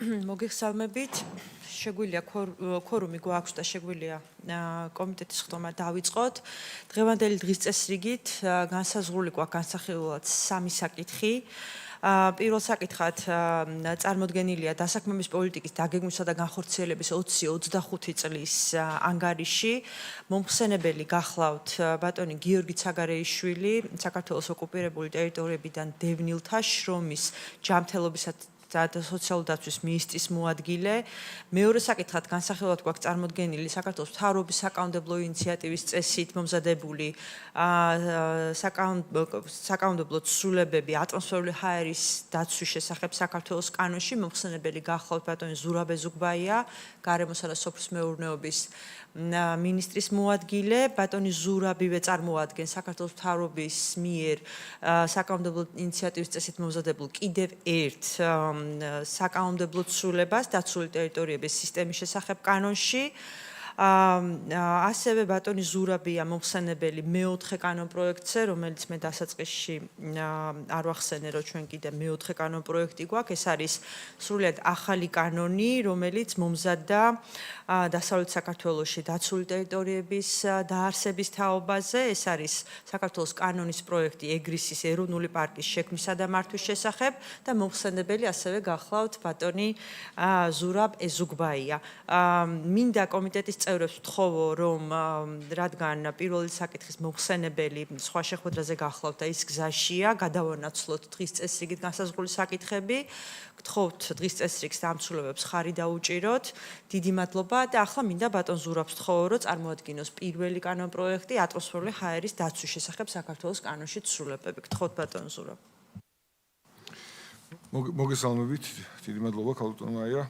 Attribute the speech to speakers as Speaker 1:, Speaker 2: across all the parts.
Speaker 1: მოგიხსალმებით, შეგვიძლია ქორუმი გვაქვს და შეგვიძლია კომიტეტის ხდომა დავიწყოთ. დღევანდელი დღის წესრიგით განსაზღვრული გვაქვს განსახილველად 3 საკითხი. პირველ საკითხად წარმოდგენილია დასაქმების პოლიტიკის დაგეგმვისა და განხორციელების 20-25 წლის ანგარიში. მომხსენებელი გახლავთ ბატონი გიორგი ცაგარეიშვილი, საქართველოს ოკუპირებული ტერიტორიებიდან დევნილთა შრომის ჯანმრთელობისა და სოციალური დაცვის მინისტრის მოადგილე. მეორე საკითხად განსახილველად გვაქვს წარმოდგენილი საქართველოს მთავრობის საკანონმდებლო ინიციატივის წესით მომზადებული საკანონმდებლო ცვლილებები ატმოსფერული ჰაერის დაცვის შესახებ საქართველოს კანონში. მომხსენებელი გახლავთ ბატონი ზურაბ ეზუგბაია, გარემოსა და სოფლის მეურნეობის მინისტრის მოადგილე. ბატონი ზურაბივე წარმოადგენს საქართველოს მთავრობის მიერ საკანონმდებლო ინიციატივის წესით მომზადებულ კიდევ ერთ საკანონმდებლო ცვლილებას დაცული ტერიტორიების სისტემის შესახებ კანონში. ასევე ბატონი ზურაბია მომხსენებელი მეოთხე კანონპროექტზე, რომელიც მე დასაწყისში არ ვახსენე, რომ ჩვენ კიდე მეოთხე კანონპროექტი გვაქვს. ეს არის სრულიად ახალი კანონი, რომელიც მომზადდა დასავლეთ საქართველოში დაცული ტერიტორიების დაარსების თაობაზე. ეს არის საქართველოს კანონის პროექტი ეგრისის ეროვნული პარკის შექმნისა და მართვის შესახებ და მომხსენებელი ასევე გახლავთ ბატონი ზურაბ ეზუგბაია. მინდა კომიტეტის წევრებს ვთხოვო, რომ რადგან პირველი საკითხის მომხსენებელი სხვა შეხვედრაზე გახლავთ და ის გზაშია, გადავანაცვლოთ დღის წესრიგით განსაზღვრული საკითხები. გთხოვთ დღის წესრიგს დამცველებებს ხარი დაუჭიროთ. დიდი მადლობა და ახლა მინდა ბატონ ზურაბს ვთხოვო, რომ წარმოადგინოს პირველი კანონპროექტი ატმოსფერული ჰაერის დაცვის შესახებ საქართველოს კანონში ცვლილებები. გთხოვთ ბატონ ზურაბ.
Speaker 2: მოგესალმებით, დიდი მადლობა ქალბატონია.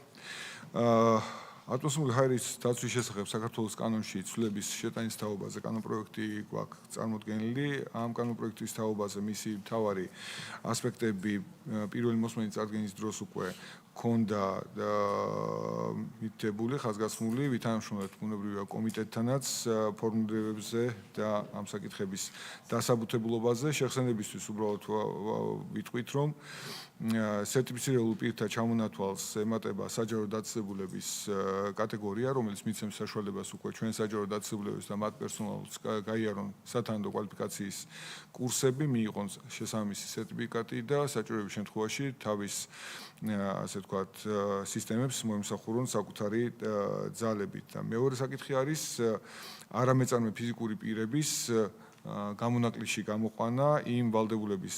Speaker 2: ატმოსფერული ჰაერის დაცვის შესახებ საქართველოს კანონში ცვლილების შეტანის თაობაზე კანონპროექტი გვაქვს წარმოდგენილი. ამ კანონპროექტის თაობაზე მისი მთავარი ასპექტები პირველი მოსმენის წარდგენის დროს უკვე ქონდა მითითებული, ხაზგასმული, ვითანამშრომლობთ ბუნებრივია კომიტეტთანაც ფორმულირებებზე და ამ საკითხების დასაბუთებულობაზე. შეხსენებისთვის უბრალოდ ვიტყვით, რომ სერტიფიცირებულ პირთა ჩამონათვალს ემატება საჯარო დაწესებულების კატეგორია, რომელიც მიცემს საშუალებას უკვე ჩვენ საჯარო დაწესებულებს და მათ პერსონალს გაიარონ სათანადო კვალიფიკაციის კურსები, მიიღონ შესაბამისი სერტიფიკატი და საჭიროების შემთხვევაში თავის ასე ვთქვათ სისტემებს მოემსახურონ საკუთარი ძალებით. და მეორე საკითხი არის არამეწარმე ფიზიკური პირების გამონაკლისში გამოყვანა იმ ვალდებულების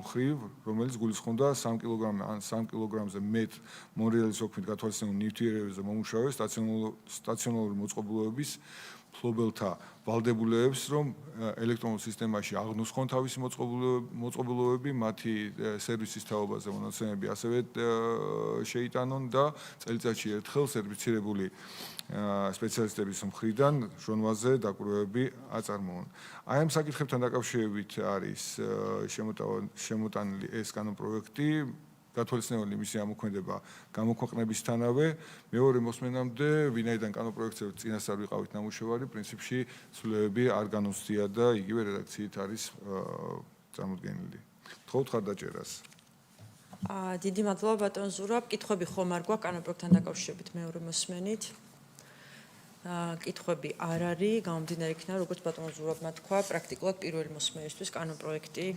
Speaker 2: მხრივ, რომელიც გულისხმობდა 3 კილოგრამი ან 3 კილოგრამზე მეტ მონრეალის ოქმით გათვალისწინებულ ნივთიერებებზე მომუშავე სტაციონარული მოწყობილობების მფლობელთა ვალდებულებს, რომ ელექტრონულ სისტემაში აღნუსხონ თავისი მოწყობილობები, მათი სერვისის თაობაზე მონაცემები ასევე შეიტანონ და წელიწადში ერთხელ სერტიფიცირებული სპეციალისტების მხრიდან ჟონვაზე დაკვირვებები აწარმოონ. აი ამ საკითხებთან დაკავშირებით არის შემოტანილი ეს კანონპროექტი. გათვალისწინებული მისი ამოქმედება გამოქვეყნებისთანავე მეორე მოსმენამდე, ვინაიდან კანონპროექტზე წინასწარ ვიყავით ნამუშევარი, პრინციპში ცვლილებები არ განუცდია და იგივე რედაქციით არის წარმოდგენილი. გთხოვთ ხარდაჭერას.
Speaker 1: დიდი მადლობა ბატონ ზურაბ. კითხვები ხომ არ გვაქვს კანონპროექტთან დაკავშირებით მეორე მოსმენით? კითხვები არ არის, გამომდინარე იქიდან, როგორც ბატონ ზურაბმა თქვა, პრაქტიკულად პირველი მოსმენისთვის კანონპროექტი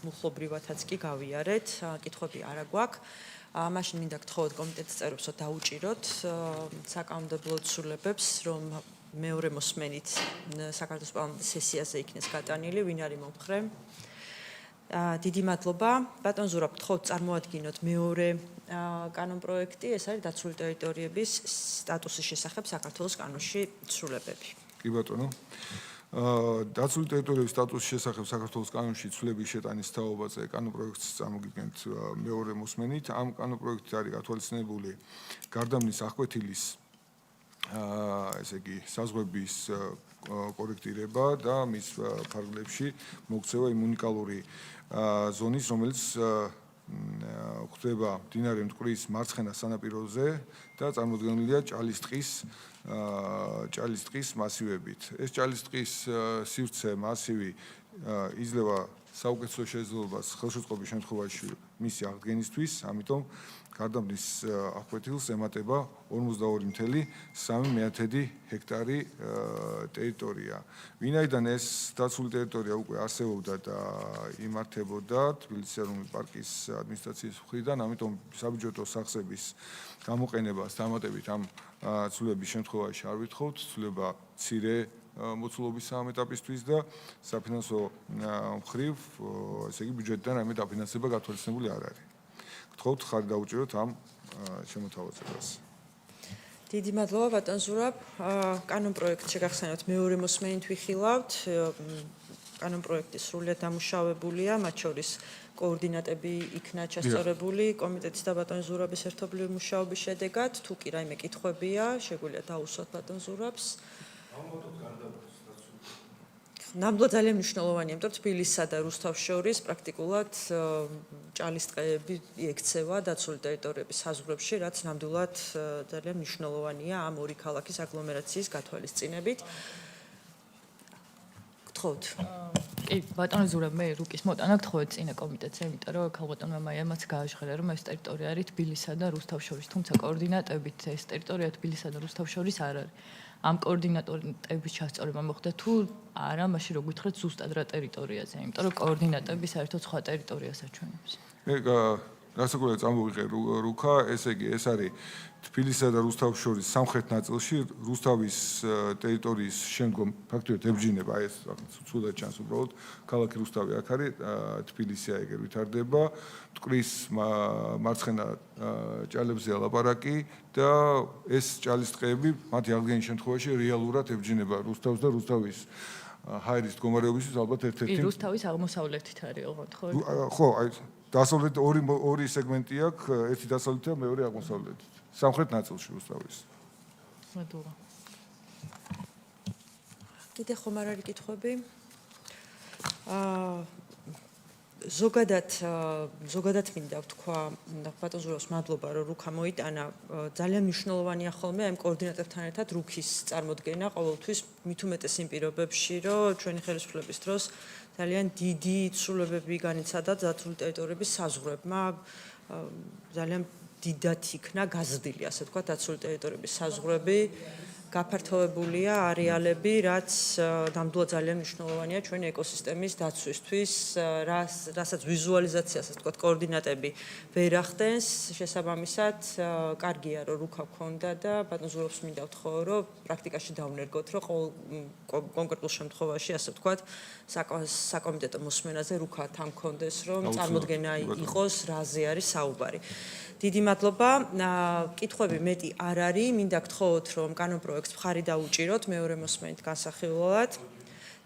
Speaker 1: მუხლობრივათაც კი გავიარეთ, კითხვები არ გვაქვს. მაშინ მინდა გთხოვოთ კომიტეტის წევრებს, რომ დაუჭიროთ საკანონმდებლო ცვლილებებს, რომ მეორე მოსმენით საქართველოს პარლამენტის სესიაზე იქნეს გატანილი, ვინ არის მომხრე? დიდი მადლობა. ბატონ ზურაბ, გთხოვთ წარმოადგინოთ მეორე კანონპროექტი, ეს არის დაცული ტერიტორიების სტატუსის შესახებ საქართველოს კანონში ცვლილებები.
Speaker 2: კი ბატონო. დაცული ტერიტორიების სტატუსის შესახებ საქართველოს კანონში ცვლილების შეტანის თაობაზე კანონპროექტს წარმოგიდგენთ მეორე მოსმენით. ამ კანონპროექტით არის გათვალისწინებული გარდამნის აღკვეთილის ესე იგი საზღვრების კორექტირება და მის ფარგლებში მოქცევა იმ უნიკალური ზონის, რომელიც ხდება მდინარე მტკვრის მარცხენა სანაპიროზე და წარმოდგენილია ჭალის ტყის მასივებით. ეს ჭალის ტყის სივრცე მასივი იძლევა საუკეთესო შესაძლებლობას ხელშეწყობის შემთხვევაში მისი აღდგენისთვის, ამიტომ გარდამტის აღკვეთილს ემატება 42.3 ჰექტარი ტერიტორია. ვინაიდან ეს დაცული ტერიტორია უკვე არსებობდა და იმართებოდა თბილისის ეროვნული პარკის ადმინისტრაციის მხრიდან, ამიტომ საბიუჯეტო სახსების გამოყენებას დამატებით ამ ცვლილების შემთხვევაში არ ვითხოვთ, ცვლილება მცირე მოცულობის ამ ეტაპისთვის და საფინანსო მხრივ, ესე იგი ბიუჯეტიდან რაიმე დაფინანსება გათვალისწინებული არ არის. გთხოვთ ხარი დაუჭიროთ ამ შემოთავაზებას.
Speaker 1: დიდი მადლობა ბატონ ზურაბ. კანონ პროექტში გახსენოთ მეორე მოსმენით ვიხილავთ. კანონ პროექტი სრულიად დამუშავებულია, მათ შორის კოორდინატები იქნა ჩასწორებული კომიტეტის და ბატონ ზურაბის ერთობლივი მუშაობის შედეგად. თუ კი რაიმე კითხვებია, შეგვიძლია დაუსვათ ბატონ ზურაბს. ნამდვილად ძალიან მნიშვნელოვანია, იმიტომ რომ თბილისსა და რუსთავს შორის პრაქტიკულად ჭალის ტყეები ექცევა დაცული ტერიტორიების საზღვრებში, რაც ნამდვილად ძალიან მნიშვნელოვანია ამ ორი ქალაქის აგლომერაციის გათვალისწინებით. გთხოვთ.
Speaker 3: კი, ბატონო ზურაბ, მე რუკის მოტანა გთხოვეთ წინა კომიტეტზე, იმიტომ რომ ქალბატონმა მაიამაც გააჟღერა, რომ ეს ტერიტორია არის თბილისსა და რუსთავს შორის, თუმცა კოორდინატებით ეს ტერიტორია თბილისსა და რუსთავს შორის არ არის. ამ კოორდინატების ჩასწორება მოხდა თუ არა, მაშინ რო გითხრათ ზუსტად რა ტერიტორიაზე, იმიტომ რომ კოორდინატები საერთოდ სხვა ტერიტორიას აჩვენებს.
Speaker 2: რასაკვირველია წამოვიღე რუქა, ესე იგი ეს არის თბილისსა და რუსთავის შორის სამხრეთ ნაწილში, რუსთავის ტერიტორიის შემდგომ ფაქტობრივად ებჯინება, ეს ცუდად ჩანს უბრალოდ, ქალაქი რუსთავი აქ არის, თბილისი ეგერ ვითარდება, მტკვრის მარცხენა ჭალებზეა ლაპარაკი და ეს ჭალის ტყეები მათი აღდგენის შემთხვევაში რეალურად ებჯინება რუსთავს და რუსთავის ჰაერის მდგომარეობისთვის ალბათ ერთ-ერთი
Speaker 3: კი, რუსთავის აღმოსავლეთით არის ოღონდ, ხო?
Speaker 2: ხო, აი დასავლეთ ორი სეგმენტი აქვს, ერთი დასავლეთი და მეორე აღმოსავლეთი. სამხრეთ ნაწილში რუსთავის.
Speaker 3: მადლობა.
Speaker 1: კიდე ხომ არ არის კითხვები? ზოგადად მინდა ვთქვა, ბატონ ზურაბს მადლობა, რომ რუქა მოიტანა. ძალიან მნიშვნელოვანია ხოლმე ამ კოორდინატორთან ერთად რუქის წარმოდგენა ყოველთვის მით უმეტეს იმ პირობებში, რომ ჩვენი ხელისუფლების დროს ძალიან დიდი ცვლილებები განიცადა დაცული ტერიტორიების საზღვრებმა. ძალიან დიდად იქნა გაზრდილი, ასე ვთქვათ, დაცული ტერიტორიების საზღვრები. გაფართოებულია არეალები, რაც ნამდვილად ძალიან მნიშვნელოვანია ჩვენი ეკოსისტემის დაცვისთვის, რასაც ვიზუალიზაციას, ასე ვთქვათ, კოორდინატები ვერ ახდენს. შესაბამისად, კარგია, რომ რუქა გქონდა და ბატონ ზურაბს მინდა ვთხოვო, რომ პრაქტიკაში დავნერგოთ, რომ კონკრეტულ შემთხვევაში, ასე ვთქვათ, საკომიტეტო მოსმენაზე რუქა თან გქონდეს, რომ წარმოდგენა იყოს, რაზე არის საუბარი. დიდი მადლობა. კითხვები მეტი არ არის, მინდა გთხოვოთ, რომ კანონ პროექტს მხარი დაუჭიროთ მეორე მოსმენით განსახილველად.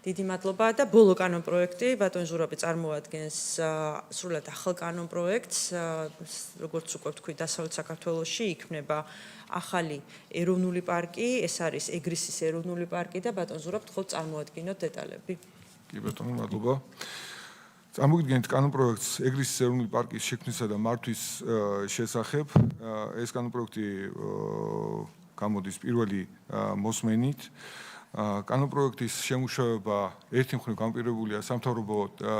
Speaker 1: დიდი მადლობა და ბოლო კანონ პროექტი ბატონ ზურაბი წარმოადგენს სრულად ახალ კანონ პროექტს, როგორც უკვე ვთქვი, დასავლეთ საქართველოში იქმნება ახალი ეროვნული პარკი, ეს არის ეგრისის ეროვნული პარკი და ბატონ ზურაბ გთხოვთ წარმოადგინოთ დეტალები.
Speaker 2: კი ბატონო, მადლობა. წარმოგიდგენთ კანონ პროექტს ეგრისის ეროვნული პარკის შექმნისა და მართვის შესახებ. ეს კანონ პროექტი გამოდის პირველი მოსმენით. კანონ პროექტის შემუშავება ერთი მხრივ განპირობებულია სამთავრობო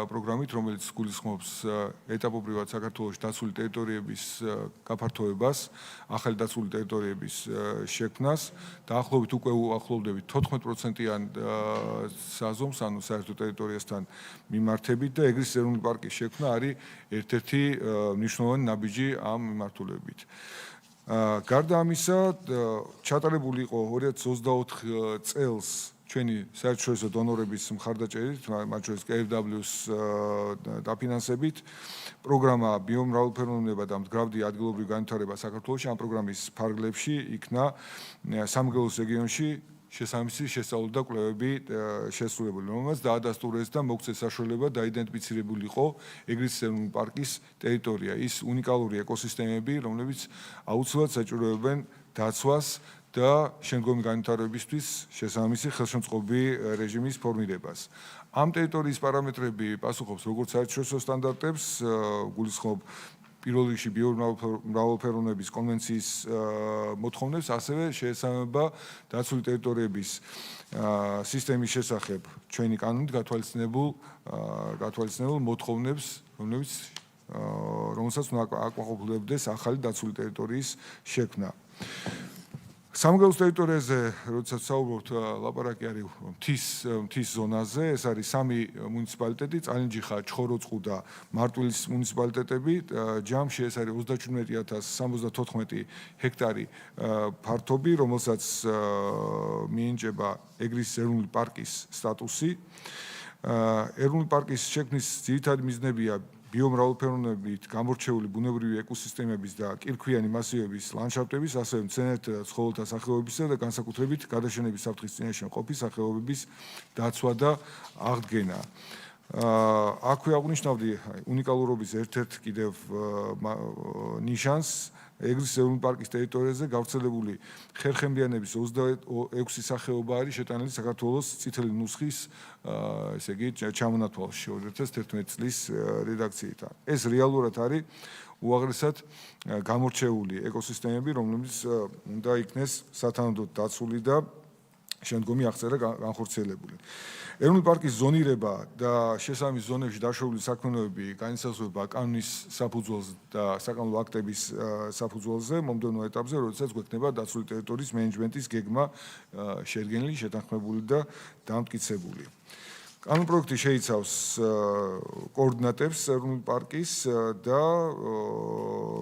Speaker 2: პროგრამით, რომელიც გულისხმობს ეტაპობრივად საქართველოში დაცული ტერიტორიების გაფართოებას, ახალი დაცული ტერიტორიების შექმნას. დაახლოებით უკვე უახლოვდებით 14%-იან საზომს, ანუ საერთო ტერიტორიასთან მიმართებით და ეგრისის ეროვნული პარკის შექმნა არის ერთ-ერთი მნიშვნელოვანი ნაბიჯი ამ მიმართულებით. გარდა ამისა, ჩატარებული იყო 2024 წელს ჩვენი საერთაშორისო დონორების მხარდაჭერით, მათ შორის KfW-ს დაფინანსებით, პროგრამა ბიომრავალფეროვნება და მდგრადი ადგილობრივი განვითარება საქართველოში. ამ პროგრამის ფარგლებში იქნა სამგელოს რეგიონში შესაბამისი შესწავლილი და კვლევები შესრულებული, რომელმაც დაადასტურეს და მოგცეს საშუალება დაიდენტიფიცირებული იყო ეგრისის ეროვნული პარკის ტერიტორია, ის უნიკალური ეკოსისტემები, რომლებიც აუცილებლად საჭიროებენ დაცვას და შემდგომი განვითარებისთვის შესაბამისი ხელშემწყობი რეჟიმის ფორმირებას. ამ ტერიტორიის პარამეტრები პასუხობს როგორც საერთაშორისო სტანდარტებს, გულისხმობ პირველ რიგში ბიომრავალფეროვნების კონვენციის მოთხოვნებს, ასევე შეესაბამება დაცული ტერიტორიების სისტემის შესახებ ჩვენი კანონით გათვალისწინებულ მოთხოვნებს, რომელსაც უნდა აკმაყოფილებდეს ახალი დაცული ტერიტორიის შექმნა. სამგრელოს ტერიტორიაზე, როდესაც საუბრობთ, ლაპარაკი არის მთის ზონაზე, ეს არის 3 მუნიციპალიტეტი, წალენჯიხა, ჩხოროწყუ და მარტვილის მუნიციპალიტეტები. ჯამში ეს არის 37074 ჰექტარი ფართობი, რომელსაც მიენიჭება ეგრისის ეროვნული პარკის სტატუსი. ეროვნული პარკის შექმნის ძირითადი მიზნებია ბიომრავალფეროვნებით გამორჩეული ბუნებრივი ეკოსისტემების და კირქვიანი მასივების ლანდშაფტების, ასევე მცენარეთა და ცხოველთა სახეობებისა და განსაკუთრებით გადაშენების საფრთხის წინაშე მყოფი სახეობების დაცვა და აღდგენა. აქვე აღნიშნავდი უნიკალურობის ერთ-ერთ კიდევ ნიშანს. ეგრისის ეროვნული პარკის ტერიტორიაზე გავრცელებული ხერხემლიანების 26 სახეობა არის შეტანილი საქართველოს წითელი ნუსხის, ესე იგი, ჩამონათვალში 2011 წლის რედაქციით. ეს რეალურად არის უაღრესად გამორჩეული ეკოსისტემები, რომლებიც უნდა იქნეს სათანადოდ დაცული და შემდგომი აღწერა განხორციელებული. ეროვნული პარკის ზონირება და შესაბამის ზონებში დაშვებული საქმიანობები განისაზღვრება კანონის საფუძველზე და საკანონმდებლო აქტების საფუძველზე მომდევნო ეტაპზე, როდესაც გვექნება დაცული ტერიტორიის მენეჯმენტის გეგმა შედგენილი, შეთანხმებული და დამტკიცებული. კანონპროექტი შეიცავს კოორდინატებს ეროვნული პარკის და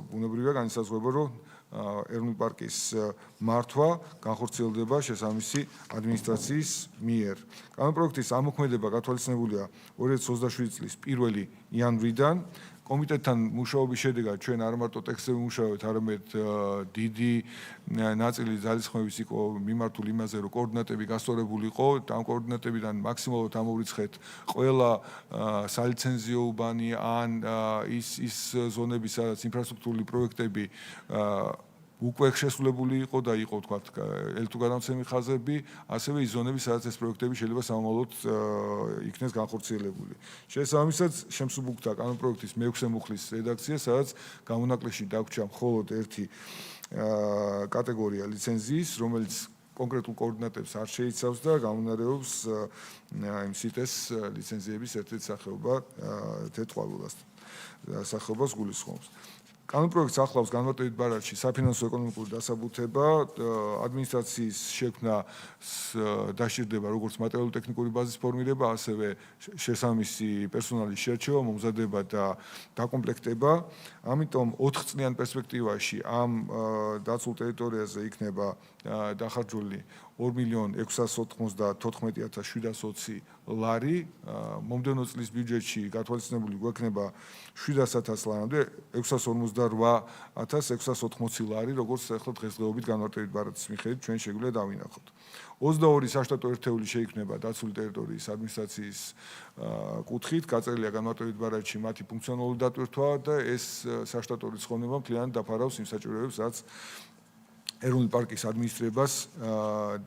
Speaker 2: ბუნებრივია განისაზღვრება, რომ ეროვნული პარკის მართვა განხორციელდება შესაბამისი ადმინისტრაციის მიერ. კანონპროექტის ამოქმედება გათვალისწინებულია 2027 წლის 1 იანვრიდან. კომიტეტთან მუშაობის შედეგად ჩვენ არ მარტო ტექსტზე ვიმუშავებთ, არამედ დიდი ნაწილი ძალისხმევის იყო მიმართული იმაზე, რომ კოორდინატები გასწორებული იყო, და ამ კოორდინატებიდან მაქსიმალურად ამოვრიცხეთ ყველა სალიცენზიო უბანი ან ის ზონები, სადაც ინფრასტრუქტურული პროექტები უკვე შესრულებული იყო და იყო, თქვათ, ელექტროგადამცემი ხაზები, ასევე ის ზონები, სადაც ეს პროექტები შეიძლება სამომავლოდ იქნეს განხორციელებული. შესაბამისად, შემსუბუქდა კანონპროექტის მე-6 მუხლის რედაქცია, სადაც გამონაკლისში დაგვრჩა მხოლოდ ერთი კატეგორია ლიცენზიის, რომელიც კონკრეტულ კოორდინატებს არ შეიცავს და გამონარევებს იმ სიტეს ლიცენზიების ერთ-ერთ სახეობას გულისხმობს. კანონპროექტს ახლავს განმარტებით ბარათში საფინანსო ეკონომიკური დასაბუთება, ადმინისტრაციის შექმნა დასჭირდება როგორც მატერიალურ-ტექნიკური ბაზის ფორმირება, ასევე შესაბამისი პერსონალის შერჩევა, მომზადება და დაკომპლექტება. ამიტომ 4 წლიან პერსპექტივაში ამ დაცულ ტერიტორიაზე იქნება დახარჯული 2.694.720 ლარი. მომდევნო წლის ბიუჯეტში გათვალისწინებული გვექნება 700.000 ლარამდე 648.680 ლარი, როგორც ახლა დღესდღეობით განმარტებით ბარათის მიხედვით ჩვენ შეგვიძლია დავინახოთ. 22 საშტატო ერთეული შეიქმნება დაცული ტერიტორიის ადმინისტრაციის კუთხით, გაწერილია განმარტებით ბარათში მათი ფუნქციონალური დატვირთვა და ეს საშტატო რიცხოვნება მთლიანად დაფარავს იმ საჭიროებებს, რაც ეროვნული პარკის ადმინისტრებას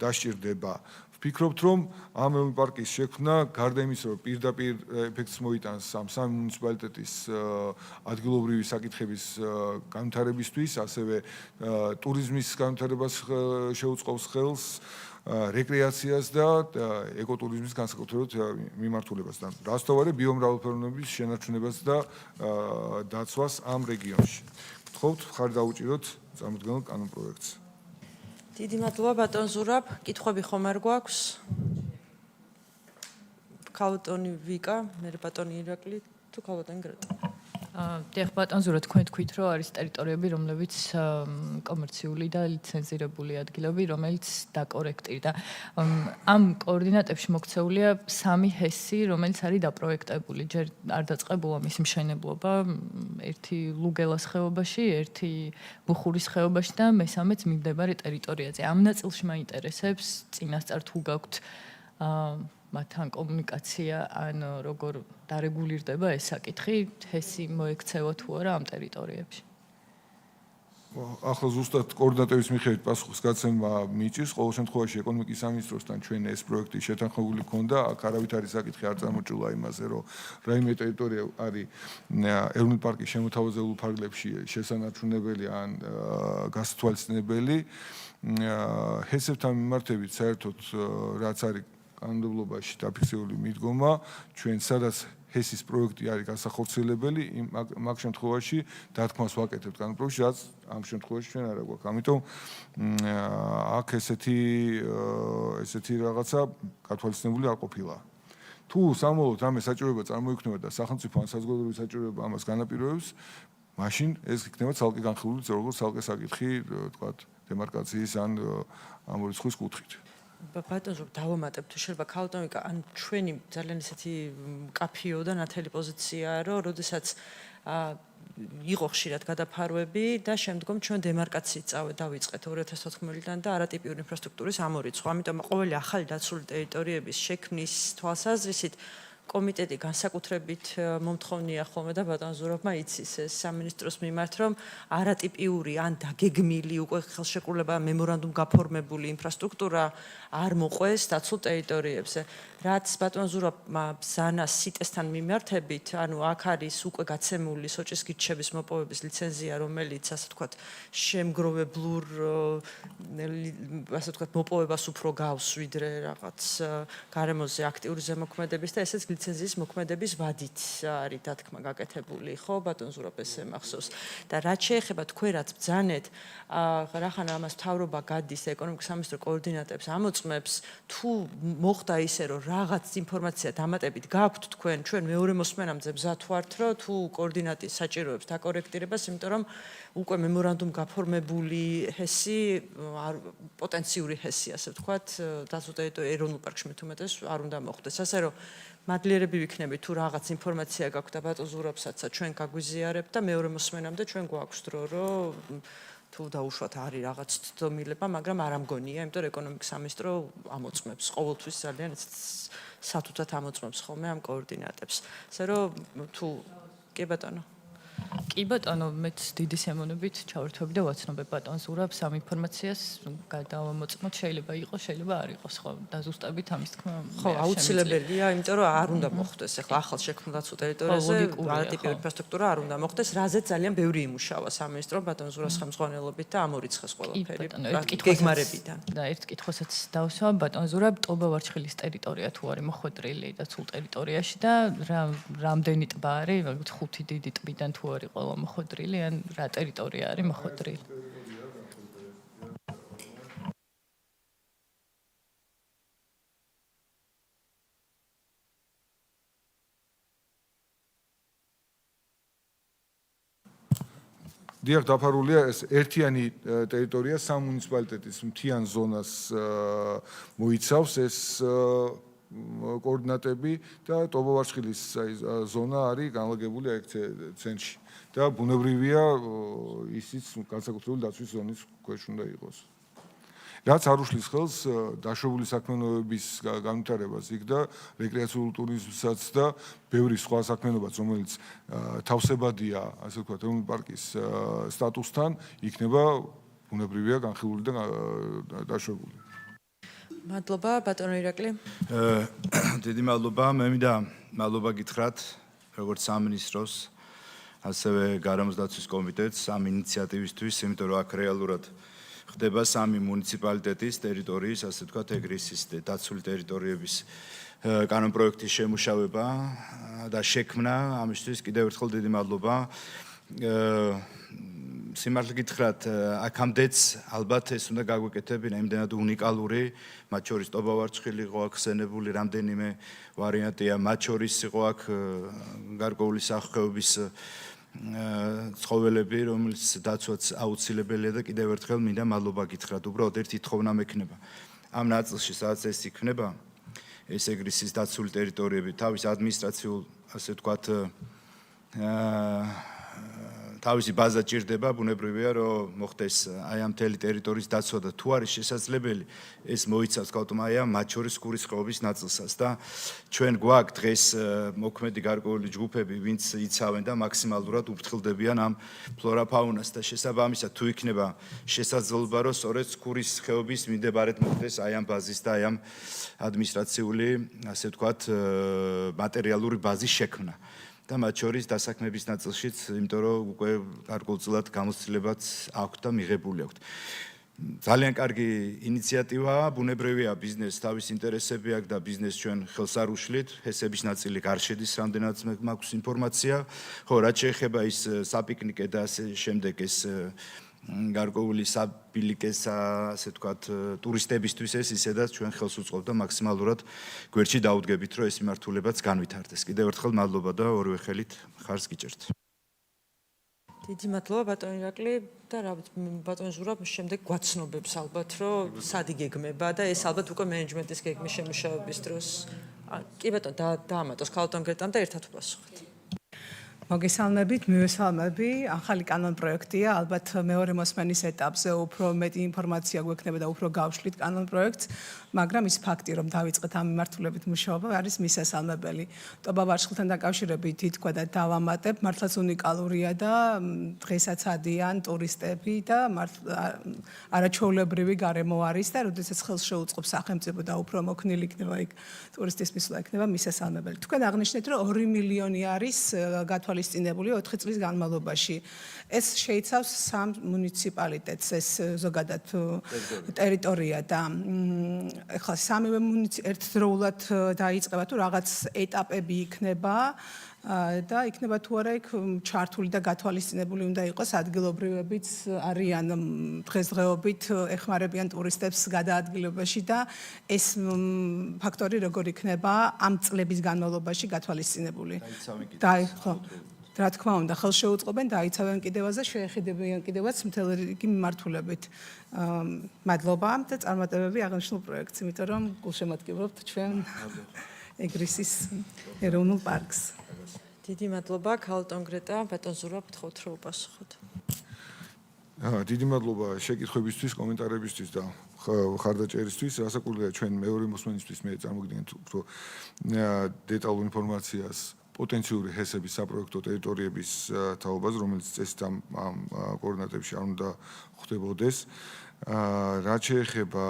Speaker 2: დასჭირდება. ვფიქრობთ, რომ ამ ეროვნული პარკის შექმნა, გარდა იმისა, რომ პირდაპირ ეფექტს მოიტანს ამ 3 მუნიციპალიტეტის ადგილობრივი საკითხების განვითარებისთვის, ასევე ტურიზმის განვითარებას შეუწყობს ხელს, რეკრეაციას და ეკოტურიზმის განსაკუთრებულ მიმართულებას და რასთავარი ბიომრავალფეროვნების შენარჩუნებას და დაცვას ამ რეგიონში. გთხოვთ, ხარი დაუჭიროთ წარმოდგენილ კანონპროექტს.
Speaker 1: დიდი მადლობა ბატონ ზურაბ. კითხვები ხომ არ გვაქვს? ქალბატონი ვიკა, მე ბატონი ირაკლი თუ ქალბატონი გრეტა.
Speaker 3: დიახ, ბატონ ზურაბ, თქვენ თქვით, რომ არის ტერიტორიები, რომლებიც კომერციული და ლიცენზირებული ადგილები, რომელიც დაკორექტი და ამ კოორდინატებში მოქცეულია 3 ჰესი, რომელიც არის დაპროექტებული. ჯერ არ დაწყებულა მისი მშენებლობა, ერთი ლუგელას ხეობაში, ერთი ბუხურის ხეობაში და მესამეც მიმდებარე ტერიტორიაზე. ამ ნაწილში მაინტერესებს წინასწარ თუ გაქვთ მათთან კომუნიკაცია, ან როგორ დარეგულირდება ეს საკითხი, ჰესი მოექცევა თუ არა ამ ტერიტორიებში.
Speaker 2: ახლა ზუსტად კოორდინატების მიხედვით პასუხისგაცემა მიიწევს. ყოველ შემთხვევაში ეკონომიკის სამინისტროსთან ჩვენ ეს პროექტი შეთანხმებული ქონდა. აქ არავით არის საკითხი არ წარმოჭრილა იმაზე, რომ რაიმე ტერიტორია არის ეროვნული პარკის შემოთავაზებულ ფარგლებში შესანარჩუნებელი ან გასათვალისწინებელი. ჰესებთან მიმართებით საერთოდ რაც არის კანონმდებლობაში დაფიქსირებული მიდგომა, ჩვენ სადაც ჰესის პროექტი არის განსახორციელებელი, მაგ შემთხვევაში დათქმას ვაკეთებთ კანონმდებლობაში, რაც ამ შემთხვევაში ჩვენ არ გვაქვს. ამიტომ აქ ესეთი რაღაცა გათვალისწინებული არ ყოფილა. თუ სამოვლოდ ამე საჭიროება წარმოიქმნება და სახელმწიფო ან საზოგადოების საჭიროება ამას განაპირობებს, მაშინ ეს იქნება ცალკე განხილული როგორც ცალკე საკითხი, თქვათ, დემარკაციის ან ამ ორი სხვის კუთხით.
Speaker 1: ბატონო, დავამატებ თუ შეიძლება ქალტონიკა ან ჩვენი ძალიან ისეთი კაფიო და ნათელი პოზიციაა, რომ როდესაც იყო ხშირად გადაფარვები და შემდგომ ჩვენ დემარკაციით დავიწყეთ 2014-დან და არატიპიური ინფრასტრუქტურის ამორიცხვა. ამიტომ ყოველი ახალი დაცული ტერიტორიების შექმნის თვალსაზრისით კომიტეტი განსაკუთრებით მომთხოვნია ხოლმე და ბატონ ზურაბმა იცის ეს სამინისტროს მიმართ, რომ არატიპიური ან დაგეგმილი უკვე ხელშეკრულება მემორანდუმ გაფორმებული ინფრასტრუქტურა არ მოყვეს დაცულ ტერიტორიებზე. რაც ბატონ ზურაბმა ბზანა სიტესთან მიმართებით, ანუ აქ არის უკვე გაცემული სოჭის გირჩების მოპოვების ლიცენზია, რომელიც ასე ვთქვათ, შემგროვებლურ ასე ვთქვათ, მოპოვებას უფრო გავს, ვიდრე რაღაც გარემოზე აქტიური ზემოქმედების და ესეც ლიცენზიის მოქმედების ვადით არის დათქმა გაკეთებული, ხო, ბატონ ზურაბ ესე მახსოვს. და რაც შეეხება თქვენ რაც ბძანეთ, რახან ამას მთავრობა გადის და ეკონომიკის სამინისტრო კოორდინატებს ამოწმებს, თუ მოხდა ისე, რომ რაღაც ინფორმაცია დამატებით გაქვთ თქვენ, ჩვენ მეორე მოსმენამდე მზად ვართ, რომ თუ კოორდინატი საჭიროებს დაკორექტირებას, იმიტომ რომ უკვე მემორანდუმ გაფორმებული ჰესი, პოტენციური ჰესი, ასე ვთქვათ, დაცულ ტერიტორიაზე ეროვნულ პარკში მით უმეტეს არ უნდა მოხდეს. ასე რომ მადლიერები ვიქნებით თუ რაღაც ინფორმაცია გაქვთ და ბატონ ზურაბსაც ჩვენ გაგვიზიარებთ და მეორე მოსმენამდე ჩვენ გვაქვს დრო, რომ თუ დაუშვათ არის რაღაც ცდომილება, მაგრამ არ ამგონია, იმიტომ რომ ეკონომიკის სამინისტრო ამოწმებს, ყოველთვის ძალიან სათუთად ამოწმებს ხოლმე ამ კოორდინატებს. ასე რომ თუ კი ბატონო
Speaker 3: კი ბატონო, მეც დიდი სიამოვნებით ჩავერთვები და ვაცნობებ ბატონ ზურაბს ამ ინფორმაციას გადავამოწმოთ, შეიძლება იყოს, შეიძლება არ იყოს, ხო, დაზუსტებით ამის თქმა.
Speaker 1: ხო, აუცილებელია, იმიტომ რომ არ უნდა მოხდეს ახლა ახალ შექმნილ დაცულ ტერიტორიაზე არატიპიური ინფრასტრუქტურა არ უნდა მოხდეს, რაზეც ძალიან ბევრი იმუშავა სამინისტრო ბატონ ზურაბს ხელმძღვანელობით და ამორიცხეს ყველაფერი გეგმარებიდან.
Speaker 3: და ერთ კითხვასაც დავსვა, ბატონ ზურაბ, ტობა-ვარჩხილის ტერიტორია თუ არის მოხვედრილი დაცულ ტერიტორიაში და რამდენი ტბა არის, მაგალითად 5 დიდი ტბიდან თუ არის ყველა მოხვედრილი ან რა ტერიტორია არის მოხვედრილი?
Speaker 2: დიახ, დაფარულია ეს ერთიანი ტერიტორია სამ მუნიციპალიტეტის მთიან ზონას მოიცავს ეს კოორდინატები და ტობა-ვარჩხილის ზონა არის განლაგებული აქ ცენტრში და ბუნებრივია ისიც განსაკუთრებული დაცვის ზონის ქვეშ უნდა იყოს. რაც არ უშლის ხელს დაშვებული საქმიანობების განვითარებას იქ და რეკრეაციულ ტურიზმსაც და ბევრი სხვა საქმიანობაც, რომელიც თავსებადია, ასე ვთქვათ, ეროვნული პარკის სტატუსთან, იქნება ბუნებრივია განხილული და დაშვებული.
Speaker 1: მადლობა, ბატონო ირაკლი.
Speaker 4: დიდი მადლობა, მე მინდა მადლობა გითხრათ როგორც სამინისტროს, ასევე გარემოს დაცვის კომიტეტს ამ ინიციატივისთვის, იმიტომ რომ აქ რეალურად ხდება სამი მუნიციპალიტეტის ტერიტორიის, ასე ვთქვათ, ეგრისის დაცული ტერიტორიების კანონპროექტის შემუშავება და შექმნა, ამისთვის კიდევ ერთხელ დიდი მადლობა. სიმართლე გითხრათ, აქამდეც ალბათ ეს უნდა გაგვეკეთებინა, იმდენად უნიკალური, მათ შორის ტობა-ვარჩხილი იყო აქ ხსენებული, რამდენიმე ვარიანტია, მათ შორის იყო აქ გარკვეული სახეობის ცხოველები, რომელიც დაცვაც აუცილებელია და კიდევ ერთხელ მინდა მადლობა გითხრათ. უბრალოდ ერთი თხოვნა მექნება. ამ ნაწილში, სადაც ეს იქნება, ეს ეგრისის დაცული ტერიტორიები, თავის ადმინისტრაციულ, ასე ვთქვათ, თავისი ბაზა ჭირდება, ბუნებრივია, რომ მოხდეს აი ამ მთელი ტერიტორიის დაცვა და თუ არის შესაძლებელი, ეს მოიცავს თქო აი ამ მათ შორის ქურის ხეობის ნაწილსაც და ჩვენ გვაქვს დღეს მოქმედი გარკვეული ჯგუფები, ვინც იცავენ და მაქსიმალურად უფრთხილდებიან ამ ფლორა-ფაუნას და შესაბამისად თუ იქნება შესაძლებლობა, რომ სწორედ ქურის ხეობის მიმდებარედ მოხდეს აი ამ ბაზის და აი ამ ადმინისტრაციული, ასე ვთქვათ, მატერიალური ბაზის შექმნა. და მათ შორის დასაქმების ნაწილშიც, იმიტომ რომ უკვე გარკვეულწილად გამოცდილებაც აქვს და მიღებული აქვს. ძალიან კარგი ინიციატივაა, ბუნებრივია ბიზნესს თავის ინტერესები აქვს და ბიზნესს ჩვენ ხელს არ უშლით, ჰესების ნაწილი არ შედის, რამდენადაც მაქვს ინფორმაცია. ხო, რაც შეეხება ის საპიკნიკე და ასე შემდეგ ეს გარკვეული საბილიკეს, ასე ვთქვათ, ტურისტებისთვის ეს ისედაც ჩვენ ხელს უწყობთ და მაქსიმალურად გვერდში დაუდგებით, რომ ეს მიმართულებაც განვითარდეს. კიდევ ერთხელ მადლობა და ორივე ხელით ხარს გიჭერთ.
Speaker 1: დიდი მადლობა ბატონ ირაკლი და რა ვიცი ბატონ ზურაბ შემდეგ გვაცნობებს ალბათ რომ სად იგეგმება და ეს ალბათ უკვე მენეჯმენტის გეგმის შემუშავების დროს. კი ბატონ დაამატოს ქალბატონ გრეტამ და ერთად ვპასუხოთ.
Speaker 5: მოგესალმებით, მივესალმები. ახალი კანონ პროექტია, ალბათ მეორე მოსმენის ეტაპზე უფრო მეტი ინფორმაცია გვექნება და უფრო გავშლით კანონ პროექტს, მაგრამ ის ფაქტი, რომ დავიწყეთ ამ მიმართულებით მუშაობა, არის მისასალმებელი. ტობა-ვარშხილთან დაკავშირებით ითქვა და დავამატებ, მართლაც უნიკალურია და დღესაც ადიან ტურისტები და არაჩვეულებრივი გარემო არის და როდესაც ხელს შეუწყობს სახელმწიფო და უფრო მოქნილი იქნება იქ ტურისტის მისვლა იქნება მისასალმებელი. თქვენ აღნიშნეთ, რომ 2 მილიონი არის გათვალისწინებული 4 წლის განმავლობაში. ეს შეიცავს 3 მუნიციპალიტეტს, ეს ზოგადად ტერიტორია და ეხლა სამივე ერთდროულად დაიწყება თუ რაღაც ეტაპები იქნება და იქნება თუ არა იქ ჩართული და გათვალისწინებული უნდა იყოს ადგილობრივებიც არიან დღესდღეობით ეხმარებიან ტურისტებს გადაადგილებაში და ეს ფაქტორი როგორ იქნება ამ წლების განმავლობაში გათვალისწინებული. რა თქმა უნდა, ხელს შეუწყობენ დაიცავენ კიდევაზე, შეეხედებიან კიდევაც მთელ რიგი მიმართულებით. მადლობა და წარმატებები აღნიშნულ პროექტს, იმიტომ რომ გულშემატკივრობთ ჩვენ ეგრისის ეროვნულ პარკს.
Speaker 1: დიდი მადლობა ქალბატონ გრეტა, ბატონ ზურაბ გთხოვთ რომ უპასუხოთ.
Speaker 2: დიდი მადლობა შეკითხვებისთვის, კომენტარებისთვის და ხარდაჭერისთვის. რასაკვირველია ჩვენ მეორე მოსმენისთვის მე წარმოგიდგენთ უფრო დეტალურ ინფორმაციას პოტენციური ჰესების საპროექტო ტერიტორიების თაობაზე, რომელიც წესით ამ კოორდინატებში არ უნდა ხდებოდეს. რაც შეეხება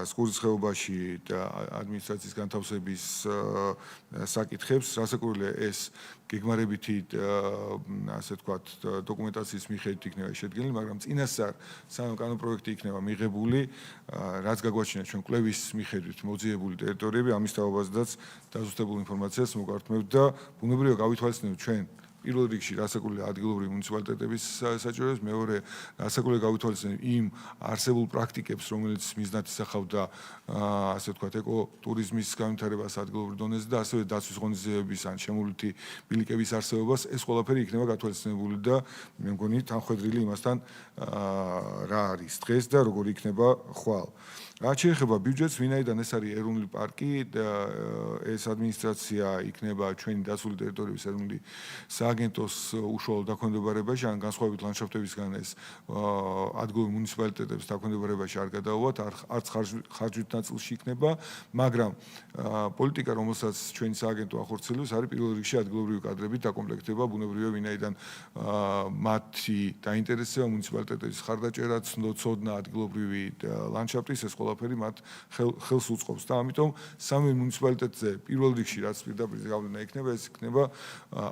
Speaker 2: სკურის ხეობაში და ადმინისტრაციის განთავსების საკითხებს, რასაკვირველია ეს გეგმარებითი ასე ვთქვათ დოკუმენტაციის მიხედვით იქნება შედგენილი, მაგრამ წინასწარ სანამ კანონ პროექტი იქნება მიღებული, რაც გაგვაჩნია ჩვენ კვლევის მიხედვით მოძიებული ტერიტორიები, ამის თაობაზედაც დაზუსტებულ ინფორმაციას მოგართმევთ და ბუნებრივია გავითვალისწინებთ ჩვენ პირველ რიგში რასაკვირველია ადგილობრივი მუნიციპალიტეტების საჭიროებას, მეორე რასაკვირველია გავითვალისწინებთ იმ არსებულ პრაქტიკებს, რომელიც მიზნად ისახავდა ასე ვთქვათ ეკოტურიზმის განვითარებას ადგილობრივ დონეზე და ასევე დაცვის ღონისძიებების ან შემოვლითი ბილიკების არსებობას, ეს ყველაფერი იქნება გათვალისწინებული და მე მგონი თანხვედრილი იმასთან რა არის დღეს და როგორი იქნება ხვალ. რაც შეეხება ბიუჯეტს, ვინაიდან ეს არის ეროვნული პარკი და ეს ადმინისტრაცია იქნება ჩვენი დაცული ტერიტორიების ეროვნული სააგენტოს უშუალო დაქვემდებარებაში, ან განსხვავებით ლანდშაფტებისგან ეს ადგილობრივ მუნიციპალიტეტებს დაქვემდებარებაში არ გადაუვათ, არც ხარჯვით ნაწილში იქნება, მაგრამ პოლიტიკა, რომელსაც ჩვენი სააგენტო ახორციელებს, არის პირველ რიგში ადგილობრივი კადრებით დაკომპლექტება, ბუნებრივია, ვინაიდან მათი დაინტერესება მუნიციპალიტეტების ხარდაჭერა, ცოდნა ადგილობრივი ლანდშაფტის ეს ყველაფერი მათ ხელს უწყობს და ამიტომ სამი მუნიციპალიტეტზე პირველ რიგში რაც პირდაპირ გავლენა იქნება, ეს იქნება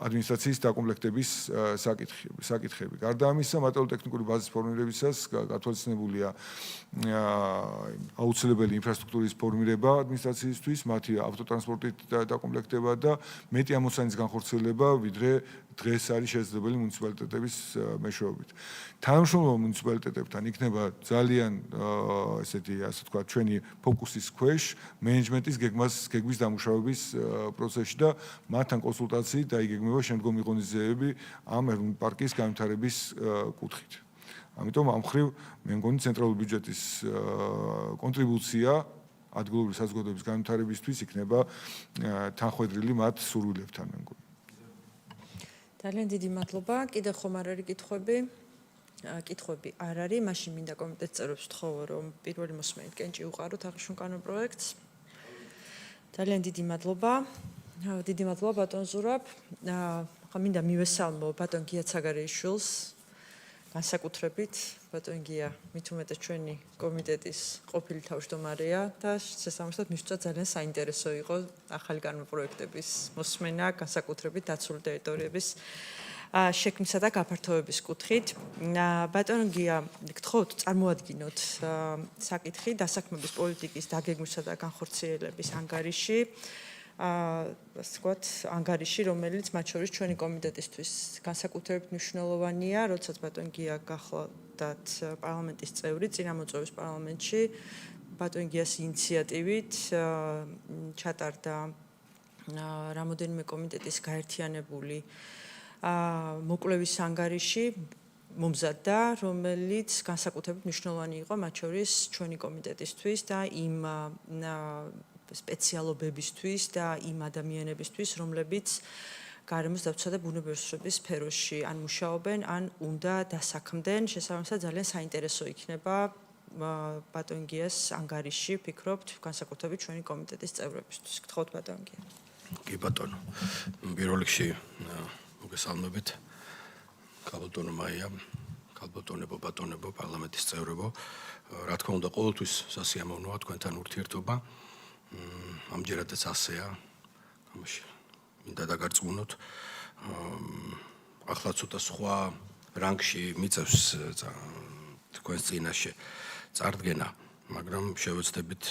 Speaker 2: ადმინისტრაციის დაკომპლექტების საკითხები. გარდა ამისა, მატერიალურ-ტექნიკური ბაზის ფორმირებისას გათვალისწინებულია აუცილებელი ინფრასტრუქტურის ფორმირება ადმინისტრაციისთვის, მათი ავტოტრანსპორტით დაკომპლექტება და მეტი ამოცანის განხორციელება, ვიდრე დღეს არის შესაძლებელი მუნიციპალიტეტების მეშვეობით. თანამშრომლობა მუნიციპალიტეტებთან იქნება ძალიან ესეთი ასე ვთქვათ ჩვენი ფოკუსის ქვეშ მენეჯმენტის გეგმის დამუშავების პროცესში და მათთან კონსულტაციით დაიგეგმება შემდგომი ღონისძიებები ამ ეროვნული პარკის განვითარების კუთხით. ამიტომ ამ მხრივ მე მგონი ცენტრალური ბიუჯეტის კონტრიბუცია ადგილობრივი საზოგადოების განვითარებისთვის იქნება თანხვედრილი მათ სურვილებთან, მე მგონი.
Speaker 1: ძალიან დიდი მადლობა. კიდევ ხომ არ არის კითხვები? კითხვები არ არის, მაშინ მინდა კომიტეტის წევრებს ვთხოვო, რომ პირველი მოსმენით კენჭი უყაროთ აღნიშნულ კანონპროექტს. ძალიან დიდი მადლობა. დიდი მადლობა ბატონ ზურაბ. ახლა მინდა მივესალმო ბატონ გია ცაგარეიშვილს, განსაკუთრებით ბატონ გია, მით უმეტეს ჩვენი კომიტეტის ყოფილი თავმჯდომარეა და შესაბამისად მისწვა ძალიან საინტერესო იყო ახალი კანონპროექტების მოსმენა, განსაკუთრებით დაცული ტერიტორიების შექმნისა და გაფართოების კუთხით. ბატონ გია, გთხოვთ წარმოადგინოთ საკითხი დასაქმების პოლიტიკის დაგეგმვისა და განხორციელების ანგარიში. ასე ვთქვათ, ანგარიში, რომელიც მათ შორის ჩვენი კომიტეტისთვის განსაკუთრებით მნიშვნელოვანია, როდესაც ბატონ გია გახლავდათ პარლამენტის წევრი, წინამოწვევის პარლამენტში, ბატონ გიას ინიციატივით ჩატარდა რამოდენიმე კომიტეტის გაერთიანებული მოკვლევის ანგარიში მომზადდა, რომელიც განსაკუთრებით მნიშვნელოვანი იყო მათ შორის ჩვენი კომიტეტისთვის და იმ სპეციალობებისთვის და იმ ადამიანებისთვის, რომლებიც გარემოს დაცვა და ბუნებრივი რესურსების სფეროში ან მუშაობენ, ან უნდა დასაქმდნენ. შესაბამისად ძალიან საინტერესო იქნება ბატონ გიას ანგარიში, ვფიქრობთ, განსაკუთრებით ჩვენი კომიტეტის წევრებისთვის. გთხოვთ ბატონ გია.
Speaker 6: კი ბატონო. პირველ რიგში მოგესალმებით. ქალბატონო მაია, ქალბატონებო, ბატონებო, პარლამენტის წევრებო. რა თქმა უნდა, ყოველთვის სასიამოვნოა თქვენთან ურთიერთობა. ამჯერადაც ასეა. მინდა დაგარწმუნოთ. ახლა ცოტა სხვა რანგში მიწევს თქვენს წინაშე წარდგენა, მაგრამ შევეცდებით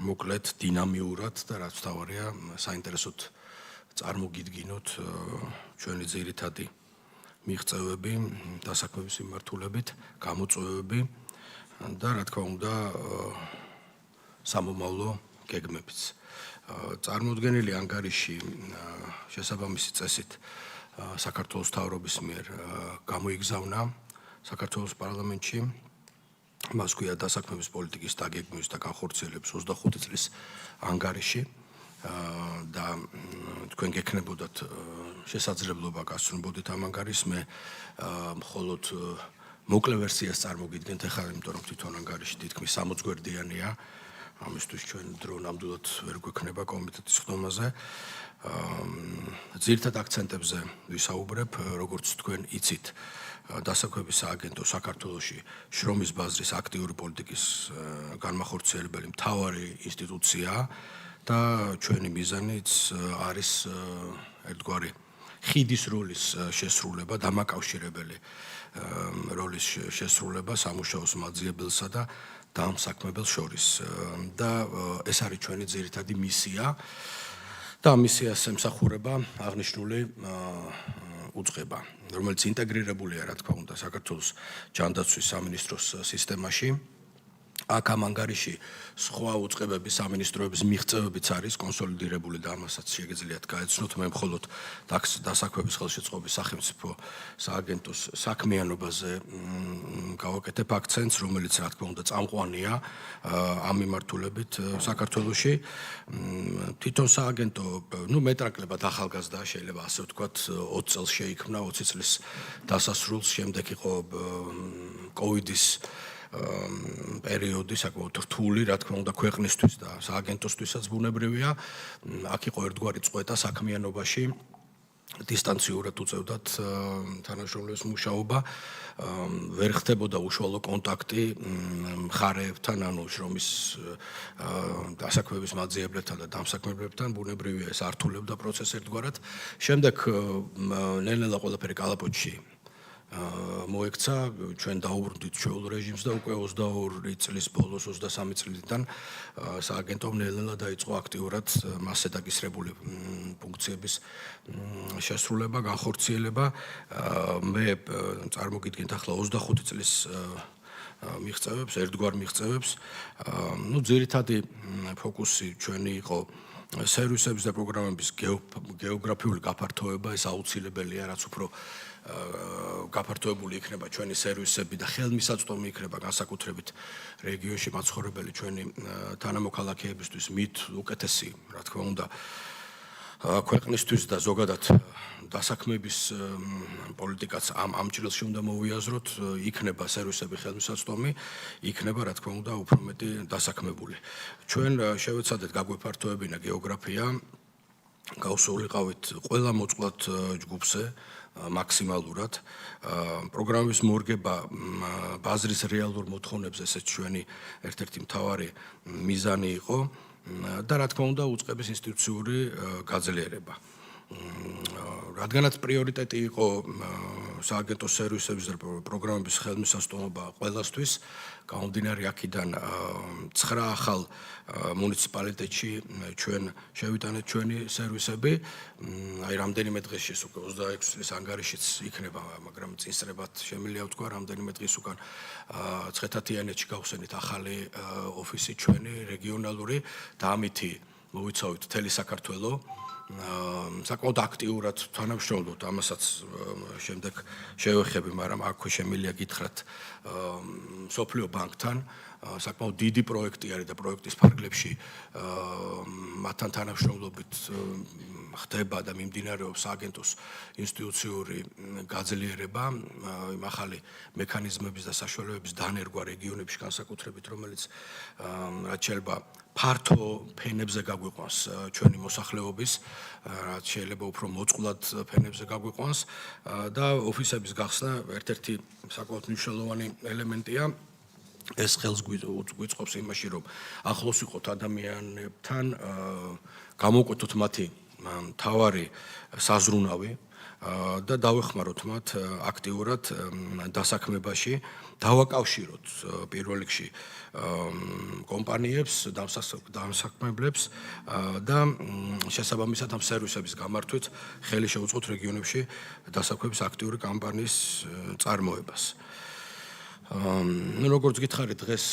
Speaker 6: მოკლედ დინამიურად და რაც თავარია საინტერესოდ წარმოგიდგინოთ ჩვენი ძირითადი მიღწევები, დასაქმების მიმართულებით, გამოწვევები და რა თქმა უნდა სამომავლო გეგმებიც. წარმოუდგენელი ანგარიში შესაბამისი წესით საქართველოს მთავრობის მიერ გამოიგზავნა საქართველოს პარლამენტში. მას ქვია დასაქმების პოლიტიკის დაგეგმვის და განხორციელების 25 წლის ანგარიში და თქვენ გექნებოდათ შესაძლებლობა გასწრებოდეთ ამ ანგარიშს. მე მხოლოდ მოკლე ვერსიას წარმოგიდგენთ ახლა, იმიტომ რომ თვითონ ანგარიში თითქმის 60 გვერდიანია. ამისთვის ჩვენ დრო ნამდვილად ვერ გვექნება კომიტეტის ხდომაზე. ძირითად აქცენტებზე ვისაუბრებ, როგორც თქვენ იცით, დასაქმების სააგენტო საქართველოში შრომის ბაზრის აქტიური პოლიტიკის განმახორციელებელი მთავარი ინსტიტუციაა და ჩვენი მიზანიც არის ერთგვარი ხიდის როლის შესრულება, დამაკავშირებელი როლის შესრულება სამუშაოს მაძიებელსა და დამსაქმებელს შორის და ეს არის ჩვენი ძირითადი მისია და ამ მისიას ემსახურება აღნიშნული უწყება, რომელიც ინტეგრირებულია, რა თქმა უნდა, საქართველოს ჯანდაცვის სამინისტროს სისტემაში. აქ ამ ანგარიში სხვა უწყებების სამინისტროების მიღწევებიც არის კონსოლიდირებული და ამასაც შეგიძლიათ გაეცნოთ. მე მხოლოდ დასაქმების ხელშეწყობის სახელმწიფო სააგენტოს საქმიანობაზე გავაკეთებ აქცენტს, რომელიც რა თქმა უნდა წამყვანია ამ მიმართულებით საქართველოში. თვითონ სააგენტო, მეტნაკლებად ახალგაზრდაა, შეიძლება ასე ვთქვათ, 20 წელს შეიქმნა, 20 წლის დასასრულს შემდეგ იყო კოვიდის პერიოდი საკმაოდ რთული, რა თქმა უნდა, ქვეყნისთვის და სააგენტოსთვისაც ბუნებრივია. აქ იყო ერთგვარი წყვეტა საქმიანობაში, დისტანციურად უწევდათ თანამშრომლების მუშაობა, ვერ ხდებოდა უშუალო კონტაქტი მხარეებთან, ანუ შრომის დასაქმების მაძიებლებთან და დამსაქმებლებთან, ბუნებრივია ეს ართულებდა პროცესს ერთგვარად. შემდეგ ნელ-ნელა ყველაფერი კალაპოტში მოექცა, ჩვენ დაუბრუნდით ჩვეულ რეჟიმს და უკვე 22 წლის ბოლოს 23 წლიდან სააგენტომ ნელ-ნელა დაიწყო აქტიურად მასზე დაკისრებული ფუნქციების შესრულება, განხორციელება. მე წარმოგიდგენთ ახლა 25 წლის მიღწევებს, ერთგვარ მიღწევებს. ძირითადი ფოკუსი ჩვენი იყო სერვისების და პროგრამების გეოგრაფიული გაფართოება, ეს აუცილებელია, რაც უფრო გაფართოებული იქნება ჩვენი სერვისები და ხელმისაწვდომი იქნება განსაკუთრებით რეგიონში მაცხოვრებელი ჩვენი თანამოქალაქეებისთვის მით უკეთესი, რა თქმა უნდა, ქვეყნისთვის და ზოგადად დასაქმების პოლიტიკაც ამ ჭრილში უნდა მოვიაზროთ, იქნება სერვისები ხელმისაწვდომი, იქნება რა თქმა უნდა უფრო მეტი დასაქმებული. ჩვენ შევეცადეთ გაგვეფართოებინა გეოგრაფია, გავსულიყავით ყველა მოწყვლად ჯგუფზე მაქსიმალურად. პროგრამის მორგება ბაზრის რეალურ მოთხოვნებზე ესეც ჩვენი ერთ-ერთი მთავარი მიზანი იყო და რა თქმა უნდა უწყების ინსტიტუციური გაძლიერება. რადგანაც პრიორიტეტი იყო სააგენტო სერვისების და პროგრამების ხელმისაწვდომობა ყველასთვის, გამომდინარე აქედან 9 ახალ მუნიციპალიტეტში ჩვენ შევიტანეთ ჩვენი სერვისები. აი რამდენიმე დღეში უკვე 26 წლის ანგარიშიც იქნება, მაგრამ წინსრებად შემიძლია ვთქვა რამდენიმე დღის უკან ცხეთათიანეთში გავხსენით ახალი ოფისი ჩვენი რეგიონალური და ამითი მოვიცავით მთელი საქართველო. საკმაოდ აქტიურად თანამშრომლობთ, ამასაც შემდეგ შევეხები, მაგრამ აქვე შემიძლია გითხრათ სოფლიო ბანკთან, საკმაოდ დიდი პროექტი არის და პროექტის ფარგლებში მათთან თანამშრომლობით ხდება და მიმდინარეობს სააგენტოს ინსტიტუციური გაძლიერება, იმ ახალი მექანიზმების და საშუალებების დანერგვა რეგიონებში განსაკუთრებით, რომელიც რაც შეიძლება ფართო ფენებზე გაგვიყვანს ჩვენი მოსახლეობის, რაც შეიძლება უფრო მოწყვლად ფენებზე გაგვიყვანს და ოფისების გახსნა ერთ-ერთი საკმაოდ მნიშვნელოვანი ელემენტია. ეს ხელს გვიწყობს იმაში, რომ ახლოს იყოთ ადამიანებთან, გამოვკვეთოთ მათი მთავარი საზრუნავი და დავეხმაროთ მათ აქტიურად დასაქმებაში, დავაკავშიროთ პირველ რიგში კომპანიებს, დამსაქმებლებს და შესაბამისად ამ სერვისების გამართვით ხელი შეუწყოთ რეგიონებში დასაქმების აქტიური კამპანიის წარმოებას. როგორც გითხარით, დღეს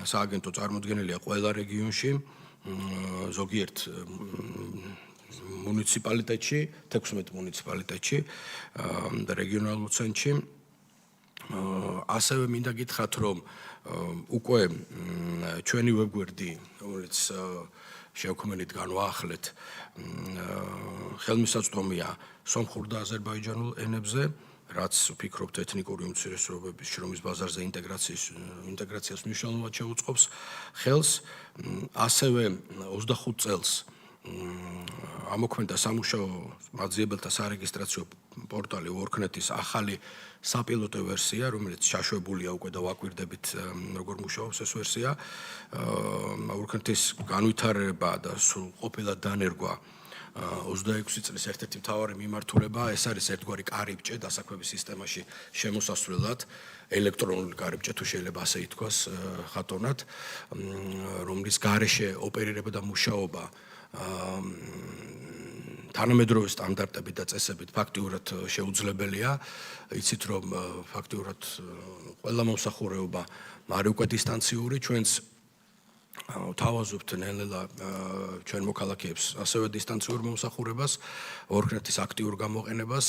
Speaker 6: სააგენტო წარმოდგენილია ყველა რეგიონში, ზოგიერთ მუნიციპალიტეტში, 16 მუნიციპალიტეტში და რეგიონალურ ცენტრში. ასევე მინდა გითხრათ, რომ უკვე ჩვენი ვებგვერდი, რომელიც შევქმნით, განვაახლეთ, ხელმისაწვდომია სომხურ და აზერბაიჯანულ ენებზე, რაც ვფიქრობთ ეთნიკური უმცირესობების შრომის ბაზარზე ინტეგრაციას მნიშვნელოვნად შეუწყობს ხელს. ასევე 25 წელს ამოქმედა სამუშაო მაძიებელთა სარეგისტრაციო პორტალი WorkNet-ის ახალი საპილოტო ვერსია, რომელიც ჩაშვებულია უკვე და ვაკვირდებით როგორ მუშაობს ეს ვერსია. WorkNet-ის განვითარება და სრულყოფილად დანერგვა 26 წლის ერთ-ერთი მთავარი მიმართულება, ეს არის ერთგვარი კარიბჭე დასაქმების სისტემაში შემოსასვლელად, ელექტრონული კარიბჭე თუ შეიძლება ასე ითქვას ხატოვნად, რომლის გარეშე ოპერირება და მუშაობა თანამედროვე სტანდარტებით და წესებით ფაქტიურად შეუძლებელია. იცით, რომ ფაქტიურად ყველა მომსახურება არის უკვე დისტანციური, ჩვენც თავაზობთ ნელ-ნელა ჩვენ მოქალაქეებს ასევე დისტანციურ მომსახურებას, WorkNet-ის აქტიურ გამოყენებას,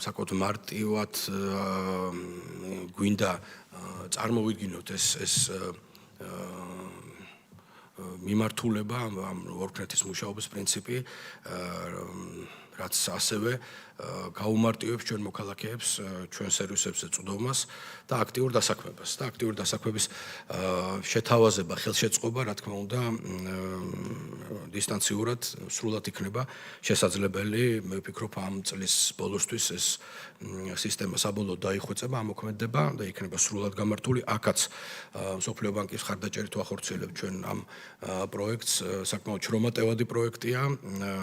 Speaker 6: საკმაოდ მარტივად გვინდა წარმოვიდგინოთ ეს მიმართულება, ამ WorkNet-ის მუშაობის პრინციპი, რაც ასევე გაუმარტივებს ჩვენ მოქალაქეებს ჩვენ სერვისებზე წვდომას და აქტიურ დასაქმებას. და აქტიურ დასაქმების შეთავაზება, ხელშეწყობა, რა თქმა უნდა, დისტანციურად სრულად იქნება შესაძლებელი. მე ვფიქრობ, ამ წლის ბოლოსთვის ეს სისტემა საბოლოოდ დაიხვეწება, ამოქმედება და იქნება სრულად გამართული. აქაც მსოფლიო ბანკის მხარდაჭერით ვახორციელებთ ჩვენ ამ პროექტს, საკმაოდ შრომატევადი პროექტია,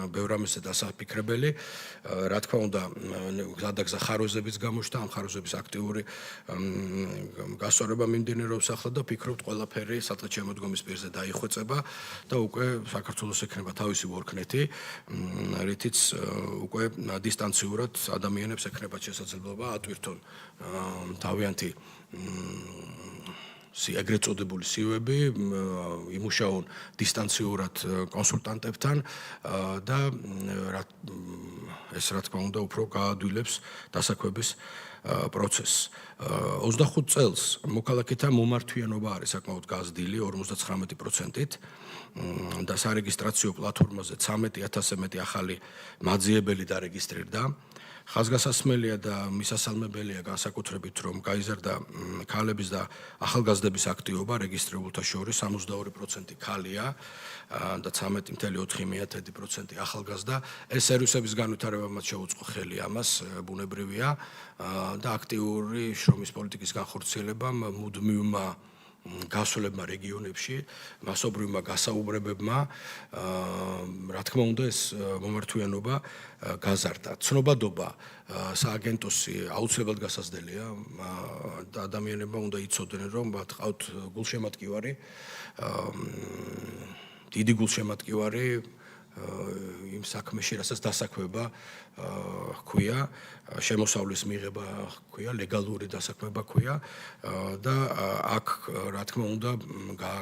Speaker 6: ბევრ ამაზე დასაფიქრებელი. რა თქმა უნდა, გადაგზა ხარვეზების გამოჩნდა, ამ ხარვეზების აქტიური გასწორება მიმდინარეობს ახლა და ვფიქრობთ, ყველაფერი სადღეჩემოდგომის პირზე დაიხვეწება და უკვე საქართველოს ექნება თავისი WorkNet-ი, რითიც უკვე დისტანციურად ადამიანებს ექნებათ შესაძლებლობა ატვირთონ თავიანთი ეგრეთ წოდებული CV-ები, იმუშაონ დისტანციურად კონსულტანტებთან და ეს რა თქმა უნდა უფრო გაადვილებს დასაქმების პროცესს. 25 წელს მოქალაქეთა მომართვიანობა არის საკმაოდ გაზრდილი 59%-ით და სარეგისტრაციო პლატფორმაზე 13,000-ზე მეტი ახალი მაძიებელი დარეგისტრირდა. ხაზგასასმელია და მისასალმებელია განსაკუთრებით, რომ გაიზარდა ქალების და ახალგაზრდების აქტივობა რეგისტრირებულთა შორის 62% ქალია და 13.4% ახალგაზრდა. ეს სერვისების განვითარება მათ შეუწყო ხელი ამას, ბუნებრივია და აქტიური შრომის პოლიტიკის განხორციელებამ მუდმივმა გასვლებმა რეგიონებში, მასობრივმა გასაუბრებებმა, რა თქმა უნდა, ეს მომართვიანობა გაზარდა. ცნობადობა სააგენტოსი აუცილებლად გასაზრდელია და ადამიანებმა უნდა იცოდნენ, რომ მათ ყავთ გულშემატკივარი, დიდი გულშემატკივარი იმ საქმეში, რასაც დასაქმება ჰქვია, შემოსავლის მიღება ჰქვია, ლეგალური დასაქმება ჰქვია და აქ რა თქმა უნდა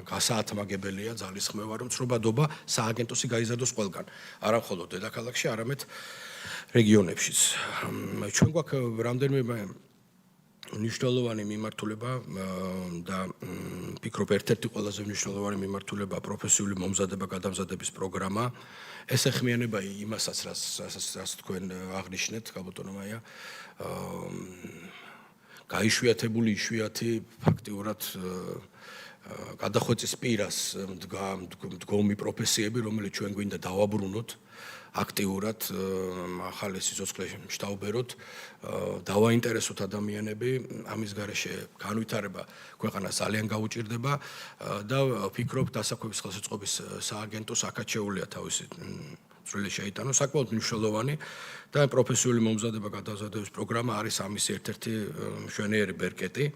Speaker 6: გასაათმაგებელია ძალისხმევა, რომ ცნობადობა სააგენტოსი გაიზარდოს ყველგან, არა მხოლოდ დედაქალაქში, არამედ რეგიონებშიც. ჩვენ გვაქვს რამდენიმე მნიშვნელოვანი მიმართულება და ფიქრობ ერთ-ერთი ყველაზე მნიშვნელოვანი მიმართულება პროფესიული მომზადება გადამზადების პროგრამა. ეს ეხმიანება იმასაც, რაც თქვენ აღნიშნეთ, გაბატონო მაია, გაიშვიათებული იშვიათი ფაქტიურად გადახვეწის პირას მდგომი პროფესიები, რომელიც ჩვენ გვინდა დავაბრუნოთ აქტიურად ახალი სიცოცხლე შტაუბეროთ, დავაინტერესოთ ადამიანები, ამის გარეშე განვითარება ქვეყანას ძალიან გაუჭირდება და ფიქრობ დასაქმების ხელშეწყობის სააგენტოს აკაჩეულია თავისი წვლილი შეიტანოს, საკმაოდ მნიშვნელოვანი და პროფესიული მომზადება გადამზადების პროგრამა არის ამის ერთ-ერთი მშვენიერი ბერკეტი.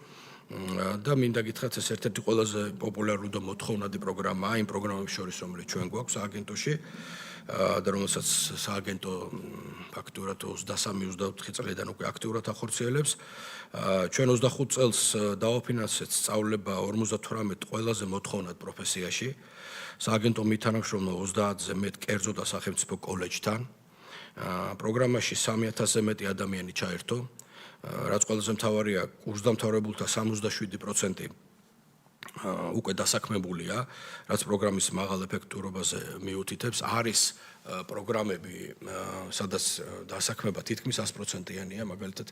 Speaker 6: და მინდა გითხრათ, ეს ერთ-ერთი ყველაზე პოპულარული და მოთხოვნადი პროგრამაა იმ პროგრამების შორის, რომელიც ჩვენ გვაქვს სააგენტოში და რომელსაც სააგენტო ფაქტურად 23-24 წლიდან უკვე აქტიურად ახორციელებს. ჩვენ 25 წელს დავაფინანსეთ სწავლება 58 ყველაზე მოთხოვნად პროფესიაში. სააგენტო მითანამშრომლო 30-ზე მეტ კერძო და სახელმწიფო კოლეჯთან. პროგრამაში 3000-ზე მეტი ადამიანი ჩაერთო. რაც ყველაზე მთავარია, კურსდამთავრებულთა 67% უკვე დასაქმებულია, რაც პროგრამის მაღალ ეფექტურობაზე მიუთითებს. არის პროგრამები, სადაც დასაქმება თითქმის 100%-იანია, მაგალითად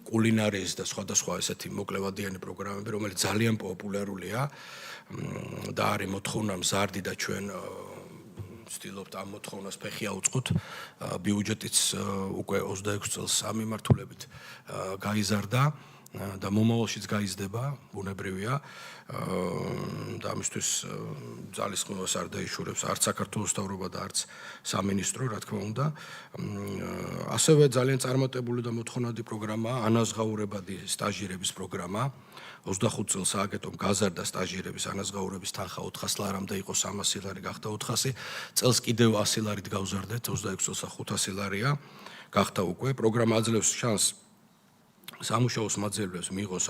Speaker 6: კულინარიის და სხვადასხვა ესეთი მოკლევადიანი პროგრამები, რომელიც ძალიან პოპულარულია და არის მოთხოვნა მზარდი და ჩვენ ვცდილობთ ამ მოთხოვნას ფეხი აუწყოთ. ბიუჯეტიც უკვე 26 წელს ამ მიმართულებით გაიზარდა და მომავალშიც გაიზრდება, ბუნებრივია. და ამისთვის ძალისხმევას არ დაიშურებს არც საქართველოს მთავრობა და არც სამინისტრო, რა თქმა უნდა. ასევე ძალიან წარმატებული და მოთხოვნადი პროგრამაა ანაზღაურებადი სტაჟირების პროგრამა. 25 წელს სააგენტომ გაზარდა სტაჟირების ანაზღაურების თანხა 400 ლარამდე იყო, 300 ლარი გახდა 400, წელს კიდევ 100 ლარით გავზარდეთ, 26 წელს 500 ლარია გახდა უკვე. პროგრამა აძლევს შანსს სამუშაოს მაძიებლებს მიიღოს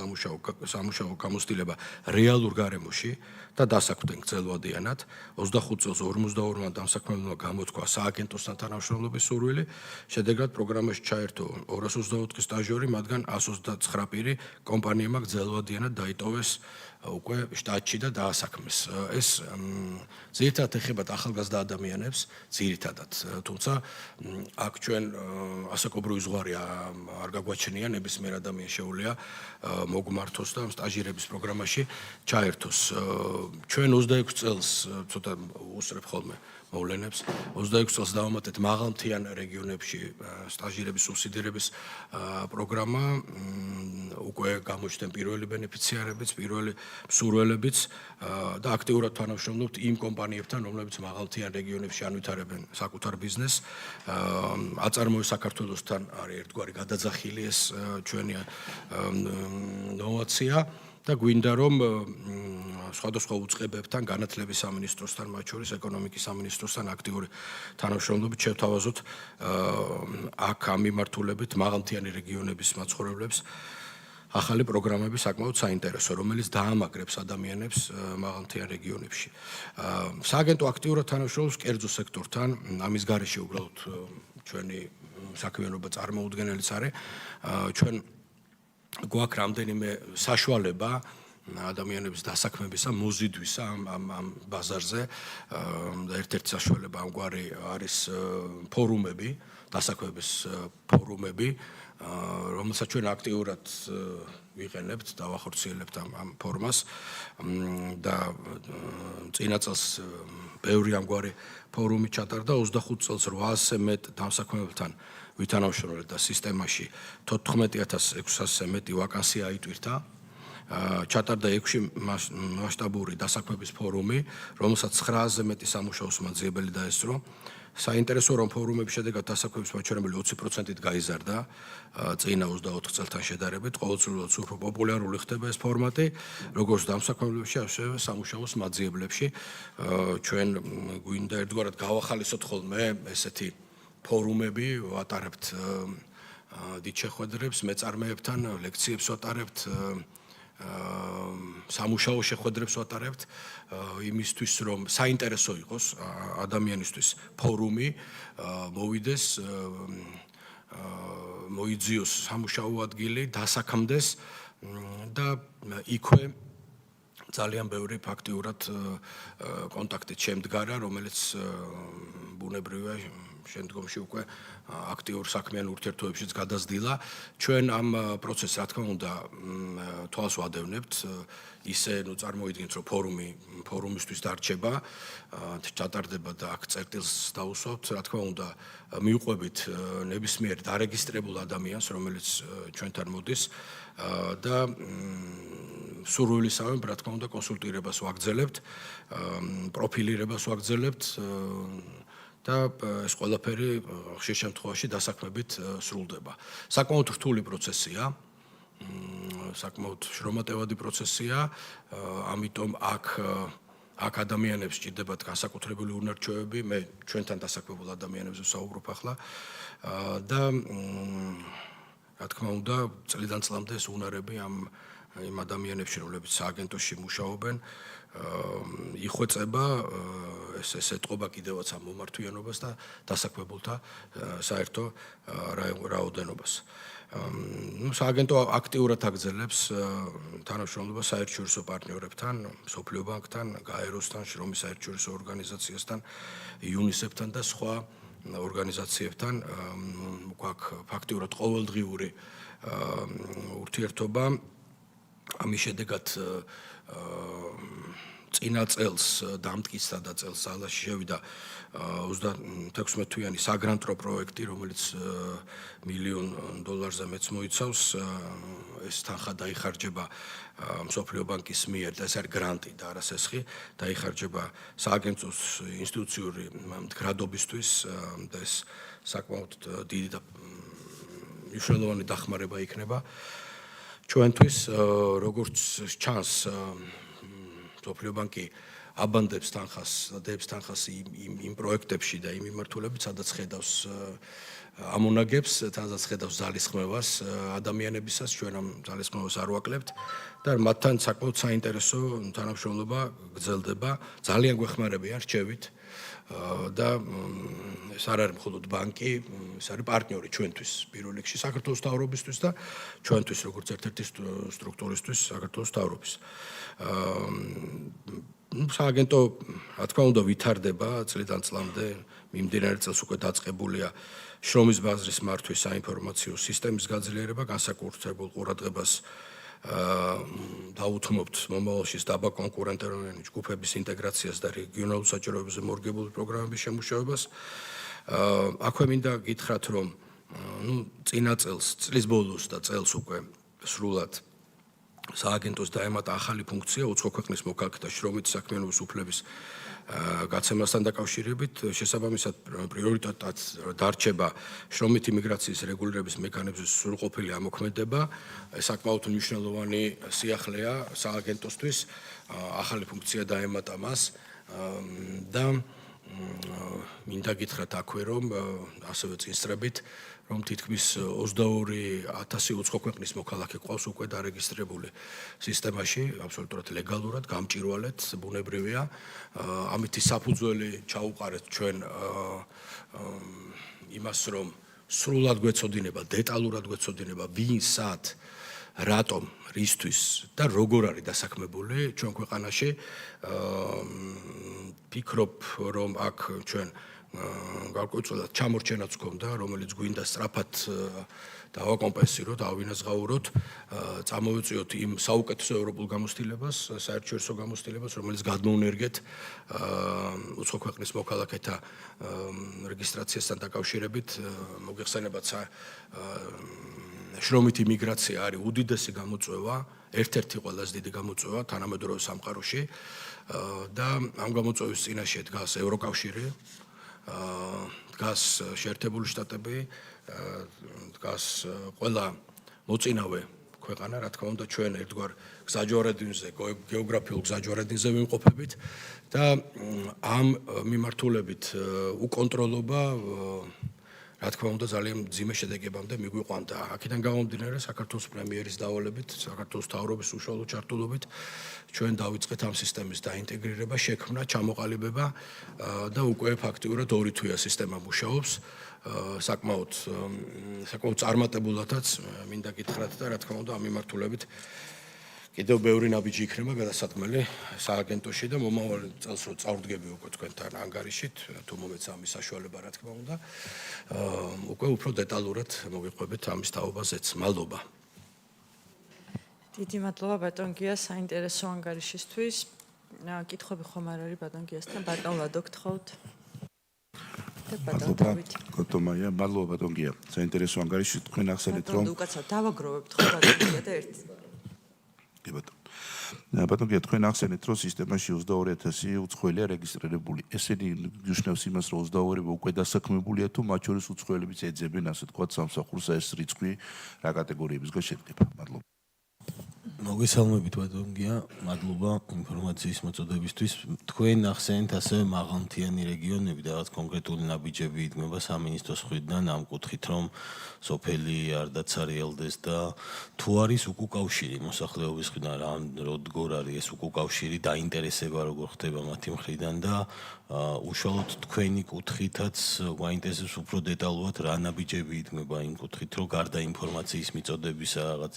Speaker 6: სამუშაო გამოცდილება რეალურ გარემოში და დასაქმდნენ გრძელვადიანად. 25 წელს 52-მა დამსაქმებელმა გამოთქვა სააგენტოსთან თანამშრომლობის სურვილი. შედეგად პროგრამაში ჩაერთო 224 სტაჟიორი, მათგან 129 პირი კომპანიებმა გრძელვადიანად დაიტოვეს უკვე შტატში და დაასაქმეს. ეს ძირითადად ეხება ახალგაზრდა ადამიანებს, ძირითადად, თუმცა აქ ჩვენ ასაკობრივი ზღვარი არ გაგვაჩნია, ნებისმიერ ადამიანს შეუძლია მოგმართოს და სტაჟირების პროგრამაში ჩაერთოს. ჩვენ 26 წელს ცოტა უსწრებ ხოლმე მოვლენებს. 26 წელს დავამატეთ მაღალმთიან რეგიონებში სტაჟირების სუბსიდირების პროგრამა. უკვე გამოჩნდნენ პირველი ბენეფიციარებიც, პირველი მსურველებიც და აქტიურად თანამშრომლობთ იმ კომპანიებთან, რომლებიც მაღალმთიან რეგიონებში ანვითარებენ საკუთარ ბიზნესს. აწარმოებს საქართველოსთან არის ერთგვარი გადაძახილი ეს ჩვენი ნოვაცია და გვინდა რომ სხვადასხვა უწყებებთან, განათლების სამინისტროსთან, მათ შორის ეკონომიკის სამინისტროსთან აქტიური თანამშრომლობით შევთავაზოთ აქ ამ მიმართულებით მაღალმთიანი რეგიონების მაცხოვრებლებს ახალი პროგრამები საკმაოდ საინტერესო, რომელიც დაამაგრებს ადამიანებს მაღალმთიან რეგიონებში. სააგენტო აქტიურად თანამშრომლობს კერძო სექტორთან, ამის გარეშე უბრალოდ ჩვენი საქმიანობა წარმოუდგენელიც არის. ჩვენ გვაქვს რამდენიმე საშუალება ადამიანების დასაქმებისა, მოზიდვისა ამ ბაზარზე. ერთ-ერთი საშუალება ამგვარი არის ფორუმები, დასაქმების ფორუმები, რომელსაც ჩვენ აქტიურად ვიყენებთ, დავახორციელებთ ამ ფორმას და წინა წელს ბევრი ამგვარი ფორუმი ჩატარდა 25 წელს 800-ზე მეტ დამსაქმებელთან ვითანამშრომლეთ და სისტემაში 14600-ზე მეტი ვაკანსია აიტვირთა. ჩატარდა 6 მასშტაბური დასაქმების ფორუმი, რომელსაც 900-ზე მეტი სამუშაოს მაძიებელი დაესწრო. საინტერესოა რომ ფორუმების შედეგად დასაქმების მაჩვენებელი 20%-ით გაიზარდა წინა 24 წელთან შედარებით. ყოველწლიურად უფრო პოპულარული ხდება ეს ფორმატი, როგორც დამსაქმებლებში, ასევე სამუშაოს მაძიებლებში. ჩვენ გვინდა ერთგვარად გავახალისოთ ხოლმე ესეთი ფორუმები, ვატარებთ დიდ შეხვედრებს მეწარმეებთან, ლექციებს ვატარებთ, სამუშაო შეხვედრებს ვატარებთ იმისთვის რომ საინტერესო იყოს ადამიანისთვის ფორუმი მოვიდეს მოიძიოს სამუშაო ადგილი დასაქმდეს და იქვე ძალიან ბევრი ფაქტიურად კონტაქტით შემდგარა რომელიც ბუნებრივია შემდგომში უკვე აქტიურ საქმიან ურთიერთობებშიც გადაზრდილა. ჩვენ ამ პროცესს რა თქმა უნდა თვალს ვადევნებთ, ისე წარმოიდგინეთ რომ ფორუმისთვის დარჩება, ჩატარდება და აქ წერტილს დავუსვავთ, რა თქმა უნდა მივყვებით ნებისმიერ დარეგისტრებულ ადამიანს, რომელიც ჩვენთან მოდის და სურვილისამებრ რა თქმა უნდა კონსულტირებას ვაგრძელებთ, პროფილირებას ვაგრძელებთ და ეს ყველაფერი ხშირ შემთხვევაში დასაქმებით სრულდება. საკმაოდ რთული პროცესია, საკმაოდ შრომატევადი პროცესია, ამიტომ აქ ადამიანებს სჭირდებათ განსაკუთრებული უნარჩვევები, მე ჩვენთან დასაქმებულ ადამიანებზე ვსაუბრობ ახლა და რა თქმა უნდა, წლიდან წლამდე ეს უნარები იმ ადამიანებში, რომლებიც სააგენტოში მუშაობენ, იხვეწება, ეს ეტყობა კიდევაც ამ მომართვიანობას და დასაქმებულთა საერთო რაოდენობას. სააგენტო აქტიურად აგრძელებს თანამშრომლობას საერთაშორისო პარტნიორებთან, მსოფლიო ბანკთან, გაეროსთან, შრომის საერთაშორისო ორგანიზაციასთან, იუნისეფთან და სხვა ორგანიზაციებთან. გვაქვს ფაქტიურად ყოველდღიური ურთიერთობა. ამის შედეგად წინა წელს დამტკიცდა და წელს ძალაში შევიდა 36 თვიანი საგრანტო პროექტი, რომელიც $1 მილიონ მეც მოიცავს. ეს თანხა დაიხარჯება მსოფლიო ბანკის მიერ და ეს არის გრანტი და არა სესხი, დაიხარჯება სააგენტოს ინსტიტუციური მდგრადობისთვის და ეს საკმაოდ დიდი და მნიშვნელოვანი დახმარება იქნება. ჩვენთვის როგორც ჩანს მსოფლიო ბანკი აბანდებს თანხას და დებს თანხას იმ პროექტებში და იმ მიმართულებით, სადაც ხედავს ამონაგებს, სადაც ხედავს ძალისხმევას ადამიანებისას, ჩვენ ამ ძალისხმევას არ ვაკლებთ და მათთან საკმაოდ საინტერესო თანამშრომლობა გრძელდება. ძალიან გვეხმარებიან რჩევით და ეს არ არის მხოლოდ ბანკი, ეს არის პარტნიორი ჩვენთვის, პირველ რიგში საქართველოს მთავრობისთვის და ჩვენთვის როგორც ერთ-ერთი სტრუქტურისთვის საქართველოს მთავრობის. სააგენტო, რა თქმა უნდა, ვითარდება წლიდან წლამდე, მიმდინარე წელს უკვე დაწყებულია შრომის ბაზრის მართვის საინფორმაციო სისტემის გაძლიერება, განსაკუთრებულ ყურადღებას დაუთმობთ მომავალში დაბა კონკურენტული ჯგუფების ინტეგრაციას და რეგიონალურ საჭიროებებზე მორგებული პროგრამების შემუშავებას. აქვე მინდა გითხრათ, რომ წინა წელს, წლის ბოლოს და წელს უკვე სრულად სააგენტოს დაემატა ახალი ფუნქცია უცხო ქვეყნის მოქალაქეთა შრომით საქმიანობის უფლების გაცემასთან დაკავშირებით. შესაბამისად პრიორიტეტად დარჩება შრომით იმიგრაციის რეგულირების მექანიზმის სრულყოფილი ამოქმედება. ეს საკმაოდ მნიშვნელოვანი სიახლეა სააგენტოსთვის. ახალი ფუნქცია დაემატა მას და მინდა გითხრათ აქვე რომ ასევე წინსწრებით რომ თითქმის 22,000 უცხო ქვეყნის მოქალაქე ყავს უკვე დარეგისტრებული სისტემაში, აბსოლუტურად ლეგალურად, გამჭირვალედ, ბუნებრივია. ამით საფუძველი ჩაუყარეთ ჩვენ იმას, რომ სრულად გვეცოდინება, დეტალურად გვეცოდინება, ვინ, სად, რატომ, რისთვის და როგორ არის დასაქმებული ჩვენ ქვეყანაში. ფიქრობ, რომ აქ ჩვენ გარკვეულწილად ჩამორჩენაც გქონდა, რომელიც გვინდა სწრაფად დავაკომპენსიროთ, ავინაზღაუროთ, წამოვიწიოთ იმ საუკეთესო ევროპულ გამოცდილებას, საერთაშორისო გამოცდილებას, რომელიც გადმოუნერგეთ უცხო ქვეყნის მოქალაქეთა რეგისტრაციასთან დაკავშირებით, მოგეხსენებათ შრომითი მიგრაცია არის უდიდესი გამოწვევა, ერთ-ერთი ყველაზე დიდი გამოწვევა თანამედროვე სამყაროში და ამ გამოწვევის წინაშე დგას ევროკავშირი, დგას შეერთებული შტატები, დგას ყველა მოწინავე ქვეყანა, რა თქმა უნდა, ჩვენ ერთგვარ გზაჯვარედინზე, გეოგრაფიულ გზაჯვარედინზე ვიმყოფებით და ამ მიმართულებით უკონტროლობა რა თქმა უნდა ძალიან მძიმე შედეგებამდე მიგვიყვანდა. აქედან გამომდინარე საქართველოს პრემიერის დავალებით, საქართველოს მთავრობის უშუალო ჩართულობით ჩვენ დავიწყეთ ამ სისტემის დაინტეგრირება, შექმნა, ჩამოყალიბება და უკვე ფაქტიურად 2 თვეა სისტემა მუშაობს. საკმაოდ წარმატებულადაც მინდა გითხრათ და რა თქმა უნდა ამ მიმართულებით კიდევ ბევრი ნაბიჯი იქნება გადასაქმელი სააგენტოში და მომავალ წელს რო წავდგები უკვე თქვენთან ანგარიშით, თუ მომეც ამის საშუალება რა თქმა უნდა, უკვე უფრო დეტალურად მოგიყვებით ამის თაობაზეც. მადლობა.
Speaker 1: დიდი მადლობა ბატონ გია საინტერესო ანგარიშისთვის. კითხვები ხომ არ არის ბატონ გიასთან? ბატონ ლადო გთხოვთ.
Speaker 7: გოტომაია, მადლობა ბატონ გია. საინტერესო ანგარიში თქვენ ახსენეთ რომ
Speaker 1: უკაცრავ დავაგროვებთ ხო ბატონ გია და ერთ.
Speaker 7: კი ბატონ. ბატონ გია თქვენ ახსენეთ რომ სისტემაში 22000 უცხოელია რეგისტრირებული. ესენი ნიშნავს იმას რომ 22 უკვე დასაქმებულია თუ მათ შორის უცხოელებიც ეძებენ ასე თქვა სამსახურს ეს რიცხვი რა კატეგორიებისგან შედგება. მადლობა.
Speaker 8: მოგესალმებით ბატონ გია, მადლობა ინფორმაციის მოწოდებისთვის. თქვენ ახსენეთ ასევე მაღალმთიანი რეგიონები და რაღაც კონკრეტული ნაბიჯები იდგმება სამინისტროს მხრიდან ამ კუთხით, რომ სოფელი არ დაცარიელდეს და თუ არის უკავშირი მოსახლეობის მხრიდან, როგორ არის ეს უკავშირი, დაინტერესება როგორ ხდება მათი მხრიდან და უშუალოდ თქვენი კუთხითაც გვაინტერესებს უფრო დეტალურად რა ნაბიჯები იდგმება იმ კუთხით, რომ გარდა ინფორმაციის მიწოდებისა რაღაც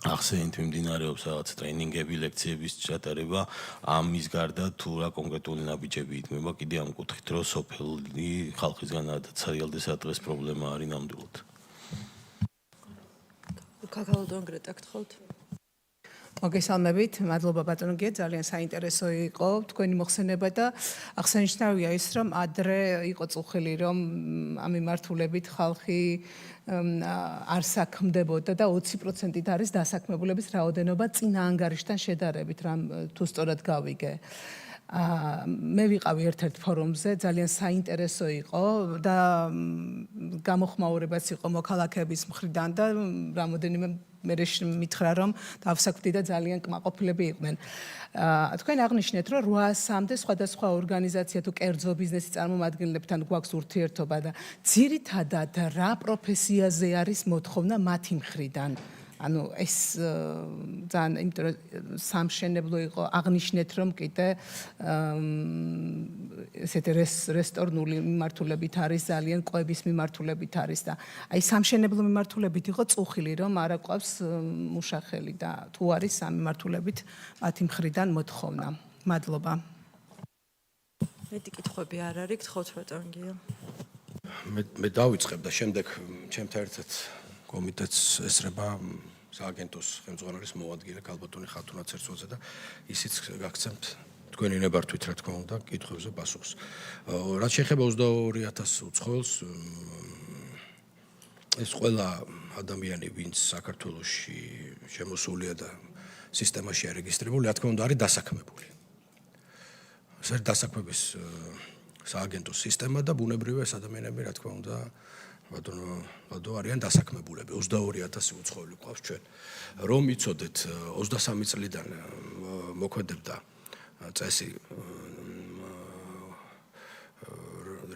Speaker 8: ახსენეთ მიმდინარეობს რაღაც ტრენინგები, ლექციების ჩატარება, ამის გარდა თუ რა კონკრეტული ნაბიჯები იდგმება კიდე ამ კუთხით, რომ სოფელი ხალხისგან დაცარიელდეს დღეს პრობლემა არის ნამდვილად.
Speaker 1: ქაქალოდონ გრეტა გთხოვთ.
Speaker 5: მოგესალმებით, მადლობა ბატონო გია, ძალიან საინტერესო იყო თქვენი მოხსენება და აღსანიშნავია ის, რომ ადრე იყო წუხილი, რომ ამ მიმართულებით ხალხი არ საქმდებოდა და 20%-ით არის დასაქმებულების რაოდენობა წინა ანგარიშთან შედარებით, რამ თუ სწორად გავიგე. მე ვიყავი ერთ-ერთ ფორუმზე, ძალიან საინტერესო იყო და გამოხმაურებაც იყო მოქალაქეების მხრიდან და რამოდენიმე მე მითხრა რომ დავსაქმდი და ძალიან კმაყოფილები იყვნენ. თქვენ აღნიშნეთ რომ 800-მდე სხვადასხვა ორგანიზაცია თუ კერძო ბიზნესის წარმომადგენლებთან გვაქვს ურთიერთობა და ძირითადად რა პროფესიაზე არის მოთხოვნა მათი მხრიდან? ანუ ეს ძალიან იმიტომ რომ სამშენებლო იყო აღნიშნეთ რომ კიდე ესეთი რესტორნული მიმართულებით არის ძალიან ყვების მიმართულებით არის და აი სამშენებლო მიმართულებით იყო წუხილი რომ არა ყავს მუშახელი და თუ არის ამ მიმართულებით მათი მხრიდან მოთხოვნა. მადლობა.
Speaker 1: მეტი კითხვები არ არის, გთხოვთ ბატონ გია.
Speaker 6: მე დავიწყებ და შემდეგ ჩემთან ერთად კომიტეტს ესრება სააგენტოს ხელმძღვანელის მოადგილე ქალბატონი ხათუნა ცერცოძე და ისიც გაგცემთ თქვენი ნებართვით რა თქმა უნდა კითხვებზე პასუხს. რაც შეეხება 22000 უცხოელს ეს ყველა ადამიანი ვინც საქართველოში შემოსულია და სისტემაშია რეგისტრირებული რა თქმა უნდა არის დასაქმებული. ეს არის დასაქმების სააგენტო სისტემა და ბუნებრივია ეს ადამიანები რა თქმა უნდა ბატონო ლადო არიან დასაქმებულები 22000 უცხოელი ყავს ჩვენ რომ იცოდეთ 23 წლიდან მოქმედებდა წესი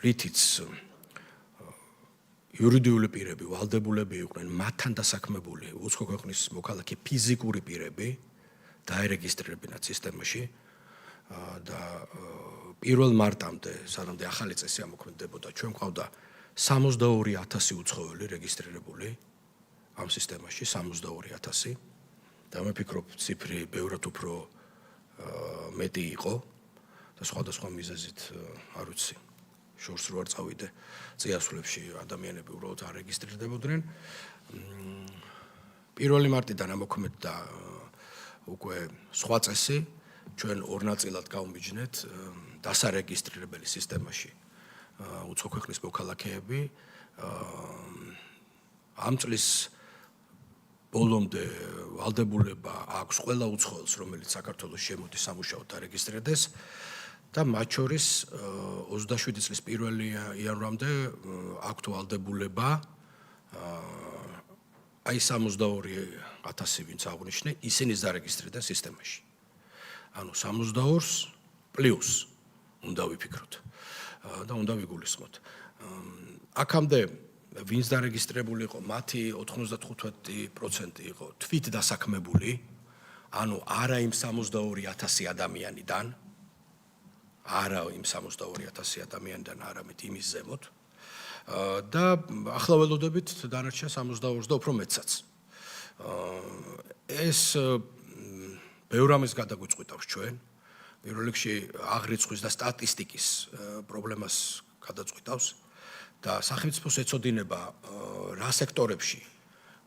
Speaker 6: რითიც იურიდიული პირები ვალდებულები იყვნენ მათთან დასაქმებული უცხო ქვეყნის მოქალაქე ფიზიკური პირები დაერეგისტრირებინათ სისტემაში და 1 მარტამდე სანამდე ახალი წესი ამოქმედებოდა ჩვენ ყავდა 62,000 უცხოელი რეგისტრირებული ამ სისტემაში 62,000 და მე ვფიქრობ ციფრი ბევრად უფრო მეტი იყო და სხვადასხვა მიზეზით არ ვიცი შორს რო არ წავიდე წიასვლებში ადამიანები უბრალოდ არ რეგისტრირდებოდნენ 1 მარტიდან ამოქმედდა უკვე სხვა წესი ჩვენ ორ ნაწილად გავმიჯნეთ დასარეგისტრირებელი სისტემაში უცხო ქვეყნის მოქალაქეები ამ წლის ბოლომდე ვალდებულება აქვს ყველა უცხოელს რომელიც საქართველოს შემოდის სამუშაოდ დარეგისტრირდეს და მათ შორის 27 წლის 1 იანვრამდე აქვთ ვალდებულება აი 62,000 ვინც აღნიშნე ისინი დარეგისტრირდნენ სისტემაში ანუ 62-ს პლუს უნდა ვიფიქროთ და უნდა ვიგულისხმოთ აქამდე ვინც დარეგისტრირებული იყო მათი 95% იყო თვით დასაქმებული ანუ არა იმ 62,000 ადამიანიდან არა იმ 62,000 ადამიანიდან არამედ იმის ზემოთ და ახლა ველოდებით დანარჩენ 62-ს და უფრო მეტსაც ეს ბევრ ამის გადაგვიწყვიტავს ჩვენ პირველ რიგში აღრიცხვის და სტატისტიკის პრობლემას გადაწყვიტავს და სახელმწიფოს ეცოდინება რა სექტორებში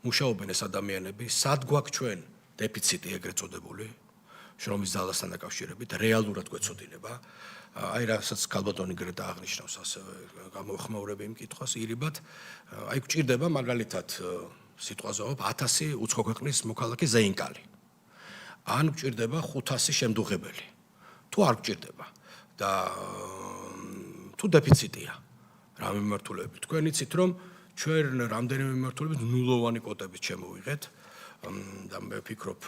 Speaker 6: მუშაობენ ეს ადამიანები სად გვაქვს ჩვენ დეფიციტი ეგრეთ წოდებული შრომის ძალასთან დაკავშირებით რეალურად გვეცოდინება აი რასაც ქალბატონი გრეტა აღნიშნავს ასევე გამოხმაურები იმ კითხვას ირიბად აი გვჭირდება მაგალითად სიტყვაზე ვამბობ 1000 უცხო ქვეყნის მოქალაქე ზეინკალი ან გვჭირდება 500 შემდუღებელი თუ არ გვჭირდება და თუ დეფიციტია რა მიმართულებით თქვენ იცით რომ ჩვენ რამდენიმე მიმართულებით ნულოვანი კვოტებით შემოვიღეთ და მე ვფიქრობ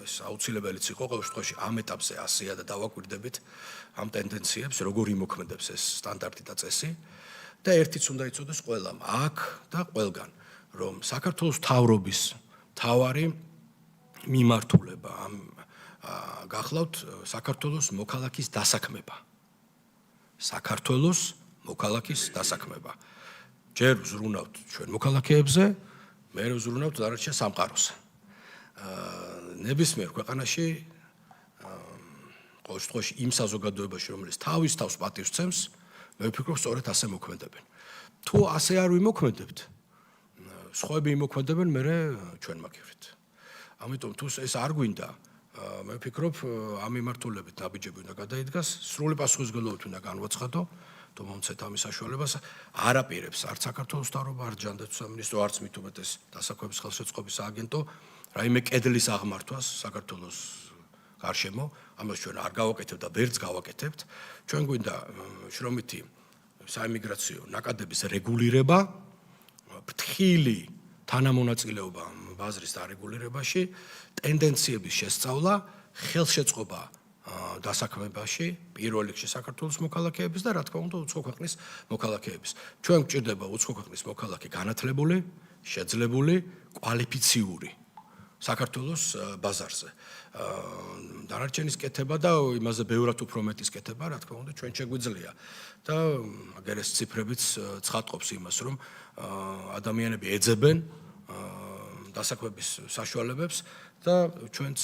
Speaker 6: ეს აუცილებელიც იყო ყოველ შემთხვევაში ამ ეტაპზე 100-ია და დავაკვირდებით ამ ტენდენციებს როგორ იმოქმედებს ეს სტანდარტი და წესი და ერთიც უნდა იცოდეს ყველამ აქ და ყველგან რომ საქართველოს მთავრობის მთავარი მიმართულება ამ გახლავთ საქართველოს მოქალაქის დასაქმება საქართველოს მოქალაქის დასაქმება ჯერ ვზრუნავთ ჩვენ მოქალაქეებზე მე ვზრუნავთ დანარჩენ სამყაროზე ნებისმიერ ქვეყანაში ყოველ შემთხვევაში იმ საზოგადოებაში რომელიც თავის თავს პატივს ცემს მე ვფიქრობ სწორედ ასე მოქმედებენ თუ ასე არ ვიმოქმედებთ სხვაები იმოქმედებენ მე ჩვენ მაგივრით ამიტომ თუ ეს არ გვინდა მე ვფიქრობ ამ მიმართულებით ნაბიჯები უნდა გადაიდგას სრული პასუხისმგებლობით უნდა განვაცხადო თუ მომცეთ ამის საშუალებას არ აპირებს არც საქართველოს მთავრობა არც ჯანდაცვის სამინისტრო არც მით უმეტეს დასაქმების ხელშეწყობის სააგენტო რაიმე კედლის აღმართვას საქართველოს გარშემო ამას ჩვენ არ გავაკეთებთ და ვერც გავაკეთებთ ჩვენ გვინდა შრომითი საიმიგრაციო ნაკადების რეგულირება ფრთხილი თანამონაწილეობა ბაზრის დარეგულირებაში ტენდენციების შესწავლა ხელშეწყობა დასაქმებაში პირველ რიგში საქართველოს მოქალაქეების და რა თქმა უნდა უცხო ქვეყნის მოქალაქეების ჩვენ გვჭირდება უცხო ქვეყნის მოქალაქე განათლებული შეძლებული კვალიფიციური საქართველოს ბაზარზე დანარჩენის კეთება და იმაზე ბევრად უფრო მეტის კეთება რა თქმა უნდა ჩვენ შეგვიძლია და აგერ ეს ციფრებიც ცხადყოფს იმას რომ ადამიანები ეძებენ დასაქმების საშუალებებს და ჩვენც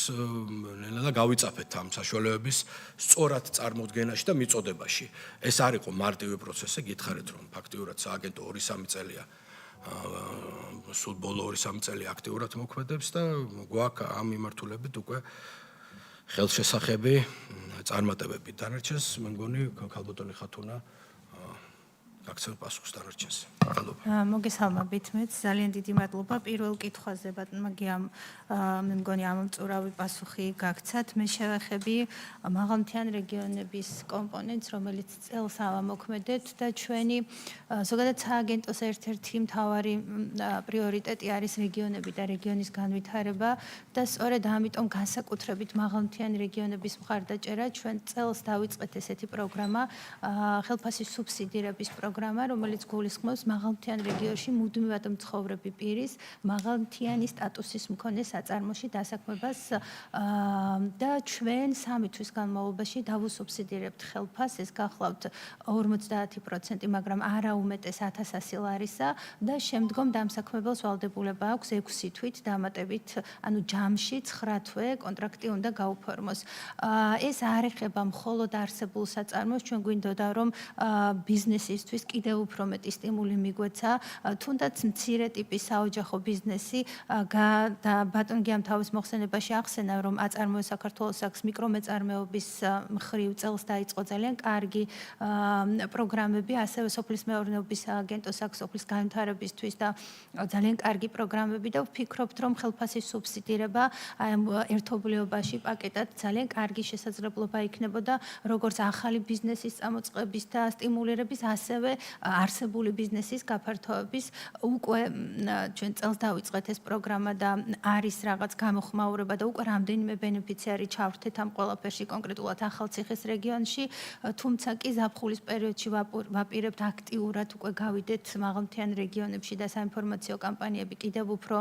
Speaker 6: ნელა გავიწაფეთ ამ საშუალებების სწორად წარმოდგენაში და მიწოდებაში. ეს არ იყო მარტივი პროცესი, გითხარით რომ ფაქტიურად სააგენტო 2-3 წელია სულ ბოლო 2-3 წელი აქტიურად მოქმედებს და გვაქვს ამ მიმართულებით უკვე ხელშესახები წარმატებები. დანარჩენს მე მგონი ქალბატონი ხათუნა გაქცევ პასუხს დანარჩენს.
Speaker 9: მოგესალმებით მეც ძალიან დიდი მადლობა პირველ კითხვაზე ბატონმა გიამ მე მგონი ამომწურავი პასუხი გაქცათ მე შევეხები მაღალმთიან რეგიონების კომპონენტს რომელიც წელს ავამოქმედეთ და ჩვენი ზოგადად სააგენტოს ერთ-ერთი მთავარი პრიორიტეტი არის რეგიონები და რეგიონის განვითარება და სწორედ ამიტომ განსაკუთრებით მაღალმთიან რეგიონების მხარდაჭერა ჩვენ წელს დავიწყეთ ესეთი პროგრამა ხელფასის სუბსიდირების პროგრამა პროგრამა, რომელიც გულისხმობს მაღალმთიან რეგიონში მუდმივად მცხოვრები პირის მაღალმთიანი სტატუსის მქონე საწარმოში დასაქმებას და ჩვენ 3 თვის განმავლობაში დავუსუბსიდირებთ ხელფას, ეს გახლავთ 50%, მაგრამ არა უმეტეს 1000 ლარისა და შემდგომ დამსაქმებელს ვალდებულება აქვს 6 თვით დამატებით, ანუ ჯამში 9 თვე კონტრაქტი უნდა გაუფორმოს. ეს არ ეხება მხოლოდ არსებულ საწარმოს, ჩვენ გვინდოდა რომ ბიზნესისთვის კიდევ უფრო მეტი სტიმული მიგვეცა, თუნდაც მცირე ტიპის საოჯახო ბიზნესი და ბატონ გიამ თავის მოხსენებაში ახსენა, რომ აწარმოებს საქართველოს აქვს მიკრომეწარმეობის მხრივ წელს დაიწყო ძალიან კარგი პროგრამები, ასევე სოფლის მეურნეობის სააგენტოს აქვს სოფლის განვითარებისთვის და ძალიან კარგი პროგრამები და ვფიქრობთ, რომ ხელფასის სუბსიდირება ერთობლიობაში პაკეტად ძალიან კარგი შესაძლებლობა იქნებოდა როგორც ახალი ბიზნესის წამოწყების და სტიმულირების, ასევე არსებული ბიზნესის გაფართოების. უკვე ჩვენ წელს დავიწყეთ ეს პროგრამა და არის რაღაც გამოხმაურება და უკვე რამდენიმე ბენეფიციარი ჩავრთეთ ამ ყველაფერში, კონკრეტულად ახალციხის რეგიონში, თუმცა კი ზაფხულის პერიოდში ვაპირებთ აქტიურად უკვე გავიდეთ მაღალმთიან რეგიონებში და საინფორმაციო კამპანიები კიდევ უფრო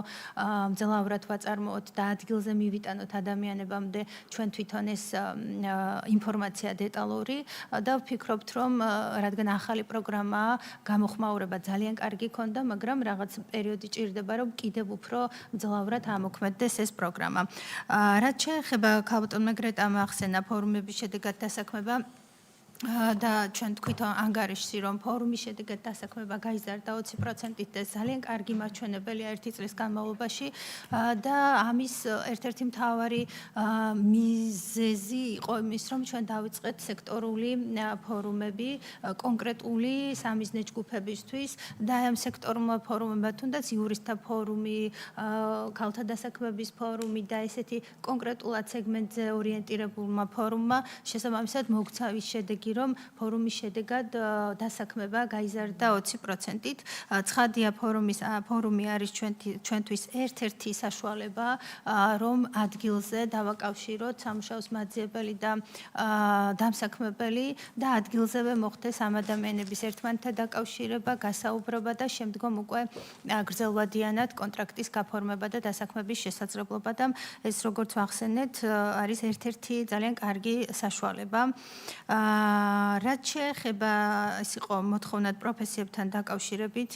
Speaker 9: მძლავრად ვაწარმოოთ და ადგილზე მივიტანოთ ადამიანებამდე ჩვენ თვითონ ეს ინფორმაცია დეტალური და ვფიქრობთ, რომ რადგან ახალი პროგრამაა, გამოხმაურება ძალიან კარგი ქონდა, მაგრამ რაღაც პერიოდი ჭირდება, რომ კიდევ უფრო მძლავრად ამოქმედდეს ეს პროგრამა. რაც შეეხება ქალბატონმა გრეტამ ახსენა ფორუმების შედეგად დასაქმება და ჩვენ თქვით ანგარიშში, რომ ფორუმის შედეგად დასაქმება გაიზარდა 20%-ით და ძალიან კარგი მაჩვენებელია 1 წლის განმავლობაში და ამის ერთ-ერთი მთავარი მიზეზი იყო იმის, რომ ჩვენ დავიწყეთ სექტორული ფორუმები კონკრეტული სამიზნე ჯგუფებისთვის და ამ სექტორულმა ფორუმებმა თუნდაც იურისტთა ფორუმი, ქალთა დასაქმების ფორუმი და ესეთი კონკრეტულად სეგმენტზე ორიენტირებულმა ფორუმმა შესაბამისად მოგვცა ის შედეგი, რომ ფორუმის შედეგად დასაქმება გაიზარდა 20%-ით. ცხადია, ფორუმი არის ჩვენთვის ერთ-ერთი საშუალება, რომ ადგილზე დავაკავშიროთ სამუშაოს მაძიებელი და დამსაქმებელი და ადგილზევე მოხდეს ამ ადამიანების ერთმანეთთან დაკავშირება, გასაუბრება და შემდგომ უკვე გრძელვადიანად კონტრაქტის გაფორმება და დასაქმების შესაძლებლობა და ეს როგორც ვახსენეთ, არის ერთ-ერთი ძალიან კარგი საშუალება. რაც შეეხება ეს იყო მოთხოვნად პროფესიებთან დაკავშირებით,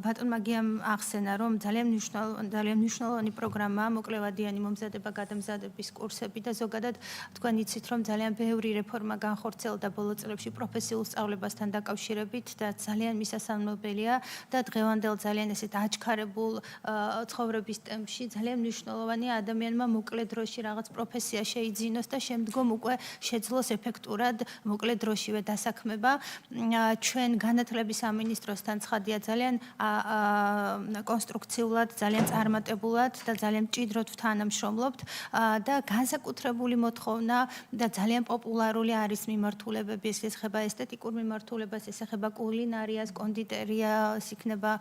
Speaker 9: ბატონმა გიამ ახსენა, რომ ძალიან მნიშვნელოვანი პროგრამაა მოკლევადიანი მომზადება გადამზადების კურსები და ზოგადად თქვენ იცით, რომ ძალიან ბევრი რეფორმა განხორციელდა ბოლო წლებში პროფესიულ სწავლებასთან დაკავშირებით და ძალიან მისასალმებელია და დღევანდელ ძალიან ესეთ აჩქარებულ ცხოვრების ტემპში ძალიან მნიშვნელოვანია ადამიანმა მოკლე დროში რაღაც პროფესია შეიძინოს და შემდგომ უკვე შეძლოს ეფექტურად მოკლე დროშივე დასაქმება. ჩვენ განათლების სამინისტროსთან ცხადია ძალიან კონსტრუქციულად, ძალიან წარმატებულად და ძალიან მჭიდროდ ვთანამშრომლობთ და განსაკუთრებული მოთხოვნა და ძალიან პოპულარული არის მიმართულებები, ეს ეხება ესთეტიკურ მიმართულებას, ეს ეხება კულინარიას, კონდიტერიას, იქნება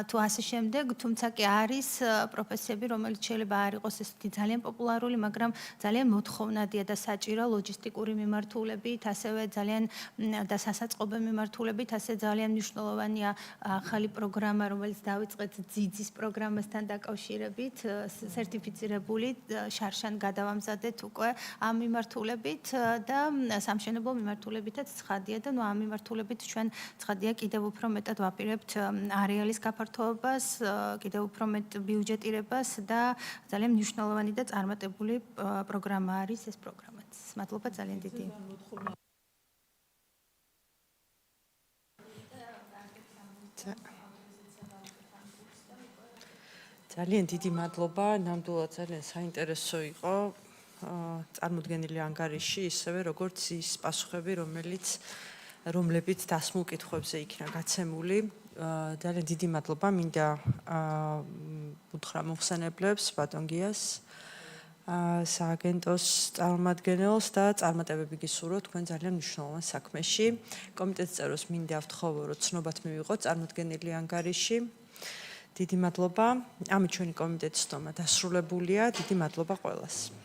Speaker 9: თუ ასე შემდეგ, თუმცა კი არის პროფესიები, რომელიც შეიძლება არ იყოს ესეთი ძალიან პოპულარული, მაგრამ ძალიან მოთხოვნადია და საჭირო ლოჯისტიკური მიმართულებით, ასევე ძალიან და სასაწყობე მიმართულებით, ასე ძალიან მნიშვნელოვანია ახალი პროგრამა, რომელიც დავიწყეთ ძიძის პროგრამასთან დაკავშირებით, სერტიფიცირებული შარშან გადავამზადეთ უკვე ამ მიმართულებით და სამშენებლო მიმართულებითაც ცხადია და ამ მიმართულებით ჩვენ ცხადია კიდევ უფრო მეტად ვაპირებთ არეალის გაფართოებას, კიდევ უფრო მეტ ბიუჯეტირებას და ძალიან მნიშვნელოვანი და წარმატებული პროგრამა არის ეს პროგრამაც. მადლობა ძალიან დიდი.
Speaker 1: ძალიან დიდი მადლობა, ნამდვილად ძალიან საინტერესო იყო წარმოდგენილი ანგარიში, ისევე როგორც ის პასუხები, რომლებიც დასმულ კითხვებზე იქნა გაცემული. ძალიან დიდი მადლობა მინდა უთხრა მოხსენებლებს, ბატონ გიას, სააგენტოს წარმომადგენელს და წარმატებები გისურვოთ თქვენ ძალიან მნიშვნელოვან საქმეში. კომიტეტის წევრებს მინდა ვთხოვო, რომ ცნობად მივიღოთ წარმოდგენილი ანგარიში. დიდი მადლობა. ამით ჩვენი კომიტეტის დომა დასრულებულია. დიდი მადლობა ყველას.